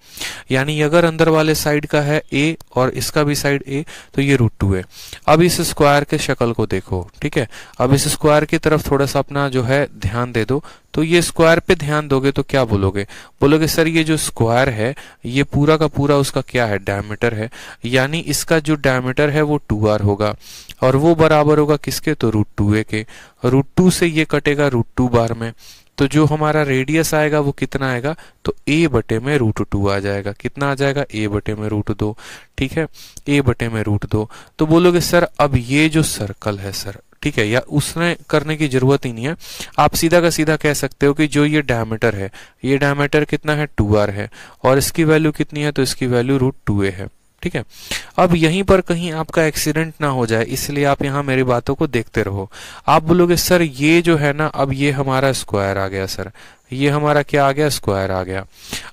यानी अगर अंदर वाले साइड का है a और इसका भी साइड a तो ये √2a। अब इस स्क्वायर के शक्ल को देखो, ठीक है, अब इस स्क्वायर की तरफ थोड़ा सा अपना जो है ध्यान दे दो। तो ये स्क्वायर पे ध्यान दोगे तो क्या बोलोगे, बोलोगे सर ये जो स्क्वायर है ये पूरा का पूरा उसका क्या है, डायमीटर है। यानी इसका जो डायमीटर है वो 2r होगा और वो बराबर होगा किसके, तो √2a के। √2 से ये कटेगा √2 बार में, तो जो हमारा रेडियस आएगा वो कितना आएगा, तो a बटे में √2 आ जाएगा। कितना आ जाएगा, a बटे में √2। ठीक है, a बटे में √2। तो बोलोगे सर अब ये जो सर्कल है सर, ठीक है, या उसने करने की जरूरत ही नहीं है, आप सीधा का सीधा कह सकते हो कि जो ये डायमीटर है, ये डायमीटर कितना है, 2r है और इसकी वैल्यू कितनी है, तो इसकी वैल्यू √2a है। ठीक है, अब यहीं पर कहीं आपका एक्सीडेंट ना हो जाए इसलिए आप यहाँ मेरी बातों को देखते रहो। आप बोलोगे सर ये जो है ना, अब ये हमारा स्क्वायर आ गया सर, ये हमारा क्या आ गया, स्क्वायर आ गया।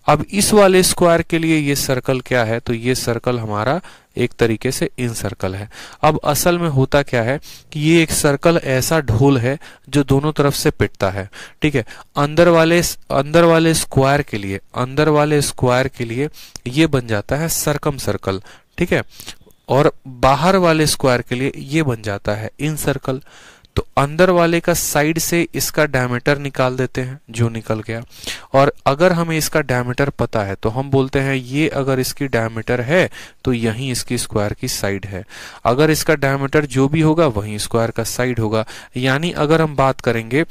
अब इस वाले स्क्वायर के लिए ये सर्कल क्या है, तो ये सर्कल हमारा एक तरीके से इन सर्कल है। अब असल में होता क्या है कि ये एक सर्कल ऐसा ढोल है जो दोनों तरफ से पिटता है। ठीक है, अंदर वाले स्क्वायर के लिए, अंदर वाले स्क्वायर के लिए ये बन जाता है सर्कम सर्कल। ठीक है, और बाहर वाले स्क्वायर के लिए ये बन जाता है इन सर्कल। तो अंदर वाले का साइड से इसका डायमीटर निकाल देते हैं, जो निकल गया। और अगर हमें इसका डायमीटर पता है तो हम बोलते हैं ये अगर इसकी डायमीटर है तो यही इसकी स्क्वायर की साइड है। अगर इसका डायमीटर जो भी होगा वही स्क्वायर का साइड होगा। यानी अगर हम बात करेंगे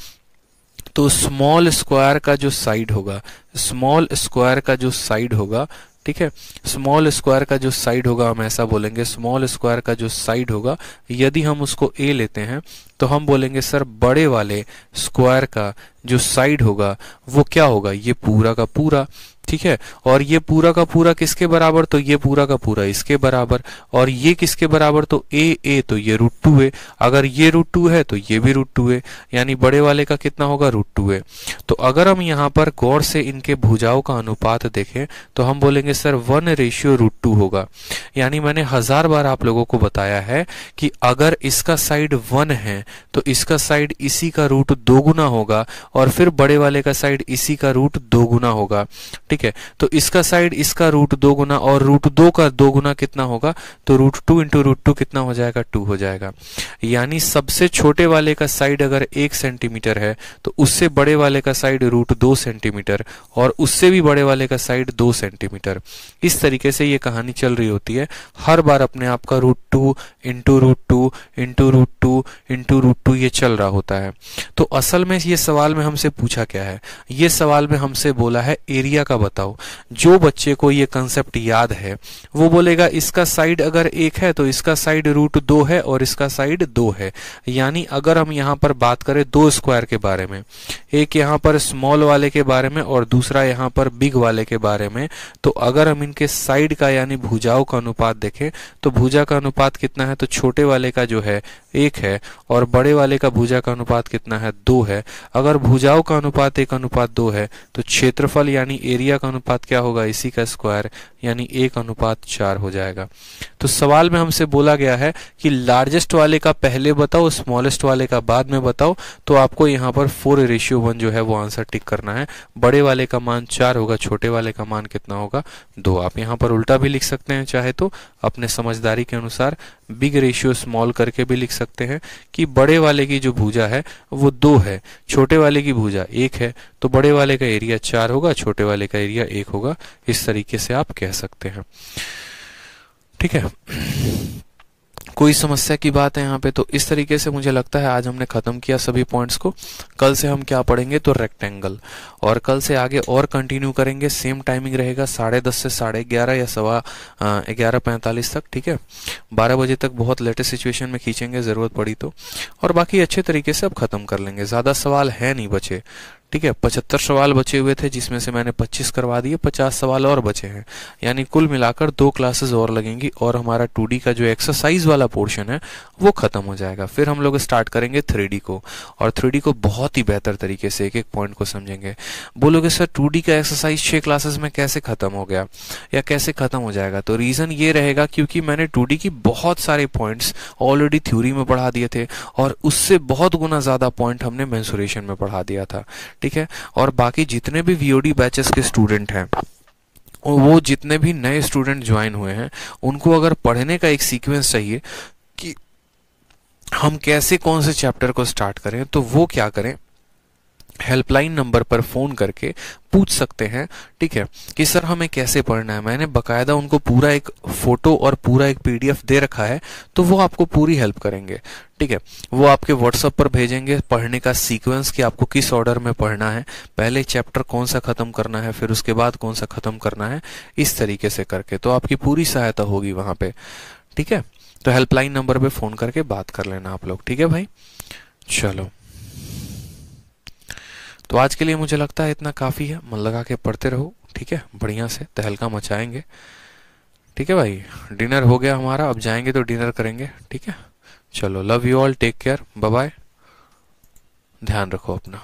तो स्मॉल स्क्वायर का जो साइड होगा, स्मॉल स्क्वायर का जो साइड होगा, ठीक है, स्मॉल स्क्वायर का जो साइड होगा, हम ऐसा बोलेंगे स्मॉल स्क्वायर का जो साइड होगा, यदि हम उसको a लेते हैं तो हम बोलेंगे सर बड़े वाले स्क्वायर का जो साइड होगा वो क्या होगा, ये पूरा का पूरा। ठीक है, और ये पूरा का पूरा किसके बराबर, तो ये पूरा का पूरा इसके बराबर। और ये किसके बराबर, तो a तो ये √2a। अगर ये √2 है तो ये भी √2a, यानी बड़े वाले का कितना होगा, √2a। तो अगर हम यहाँ पर गौर से इनके भुजाओं का अनुपात देखें तो हम बोलेंगे सर 1:√2 होगा। यानी मैंने 1000 बार आप लोगों को बताया है कि अगर इसका साइड 1 है तो इसका साइड इसी का √2 गुना होगा और फिर बड़े वाले का साइड इसी का √2 गुना होगा। ठीक है, तो इसका साइड इसका √2 गुना और √2 का 2 गुना कितना होगा, तो √2 × √2 कितना हो जाएगा, 2 हो जाएगा। यानी सबसे छोटे वाले का साइड अगर 1 सेंटीमीटर है तो उससे बड़े वाले का साइड √2 सेंटीमीटर और उससे भी बड़े वाले का साइड 2 सेंटीमीटर। इस तरीके से ये कहानी चल रही होती है। हर बार अपने आप का √2 × √2 × √2 × √2 ये चल रहा होता है। तो असल में ये सवाल में हमसे पूछा क्या है, ये सवाल में हमसे बोला है एरिया का बताओ। जो बच्चे को ये कंसेप्ट याद है वो बोलेगा इसका साइड अगर 1 है तो इसका साइड √2 है और इसका साइड 2 है। यानी अगर हम यहाँ पर बात करें दो स्क्वायर के बारे में, एक यहाँ पर स्मॉल वाले के बारे में और दूसरा यहाँ पर बिग वाले के बारे में, तो अगर हम इनके साइड का यानी भुजाओं का अनुपात देखें तो भुजा का अनुपात कितना है, तो छोटे वाले का जो है 1 है और बड़े वाले का भुजा का अनुपात कितना है, 2 है। अगर भुजाओं का अनुपात 1:2 है तो क्षेत्रफल यानी एरिया का अनुपात क्या होगा, इसी का स्क्वायर यानी 1:4 हो जाएगा। तो सवाल में हमसे बोला गया है कि लार्जेस्ट वाले का पहले बताओ, स्मॉलेस्ट वाले का बाद में बताओ। तो आपको यहाँ पर 4:1 जो है वो आंसर टिक करना है। बड़े वाले का मान 4 होगा, छोटे वाले का मान कितना होगा, 2। आप यहाँ पर उल्टा भी लिख सकते हैं चाहे तो, अपने समझदारी के अनुसार बिग रेशियो स्मॉल करके भी लिख सकते हैं कि बड़े वाले की जो भुजा है वो 2 है, छोटे वाले की भुजा 1 है, तो बड़े वाले का एरिया 4 होगा, छोटे वाले का एरिया 1 होगा। इस तरीके से आप कह सकते हैं। ठीक है, कोई समस्या की बात है यहाँ पे? तो इस तरीके से मुझे लगता है आज हमने खत्म किया सभी पॉइंट्स को। कल से हम क्या पढ़ेंगे? तो रेक्टेंगल, और कल से आगे और कंटिन्यू करेंगे। सेम टाइमिंग रहेगा 10:30 से 11:30 या 11:45 तक। ठीक है, 12 बजे तक बहुत लेटेस्ट सिचुएशन में खींचेंगे जरूरत पड़ी तो, और बाकी अच्छे तरीके से अब खत्म कर लेंगे। ज्यादा सवाल है नहीं बचे। ठीक है, 75 सवाल बचे हुए थे जिसमें से मैंने 25 करवा दिए, 50 सवाल और बचे हैं, यानी कुल मिलाकर 2 क्लासेस और लगेंगी और हमारा 2D का जो एक्सरसाइज वाला पोर्शन है वो खत्म हो जाएगा। फिर हम लोग स्टार्ट करेंगे 3D को, और 3D को बहुत ही बेहतर तरीके से एक एक पॉइंट को समझेंगे। बोलोगे सर 2D का एक्सरसाइज 6 क्लासेस में कैसे खत्म हो गया या कैसे खत्म हो जाएगा? तो रीजन ये रहेगा क्योंकि मैंने 2D की बहुत सारे पॉइंट्स ऑलरेडी थ्योरी में पढ़ा दिए थे, और उससे बहुत गुना ज्यादा पॉइंट हमने मेंसुरेशन में पढ़ा दिया था। ठीक है, और बाकी जितने भी VOD बैचेस के स्टूडेंट हैं, वो जितने भी नए स्टूडेंट ज्वाइन हुए हैं, उनको अगर पढ़ने का एक सीक्वेंस चाहिए कि हम कैसे कौन से चैप्टर को स्टार्ट करें, तो वो क्या करें, हेल्पलाइन नंबर पर फोन करके पूछ सकते हैं। ठीक है, कि सर हमें कैसे पढ़ना है। मैंने बकायदा उनको पूरा एक फोटो और पूरा एक PDF दे रखा है, तो वो आपको पूरी हेल्प करेंगे। ठीक है, वो आपके WhatsApp पर भेजेंगे पढ़ने का सीक्वेंस कि आपको किस ऑर्डर में पढ़ना है, पहले चैप्टर कौन सा खत्म करना है, फिर उसके बाद कौन सा खत्म करना है, इस तरीके से करके तो आपकी पूरी सहायता होगी वहां पे। ठीक है, तो हेल्पलाइन नंबर पे फोन करके बात कर लेना आप लोग। ठीक है भाई, चलो तो आज के लिए मुझे लगता है इतना काफी है। मन लगा के पढ़ते रहो। ठीक है, बढ़िया से तहलका मचाएंगे। ठीक है भाई, डिनर हो गया हमारा, अब जाएंगे तो डिनर करेंगे। ठीक है, चलो, love you all, take care, bye bye, ध्यान रखो अपना।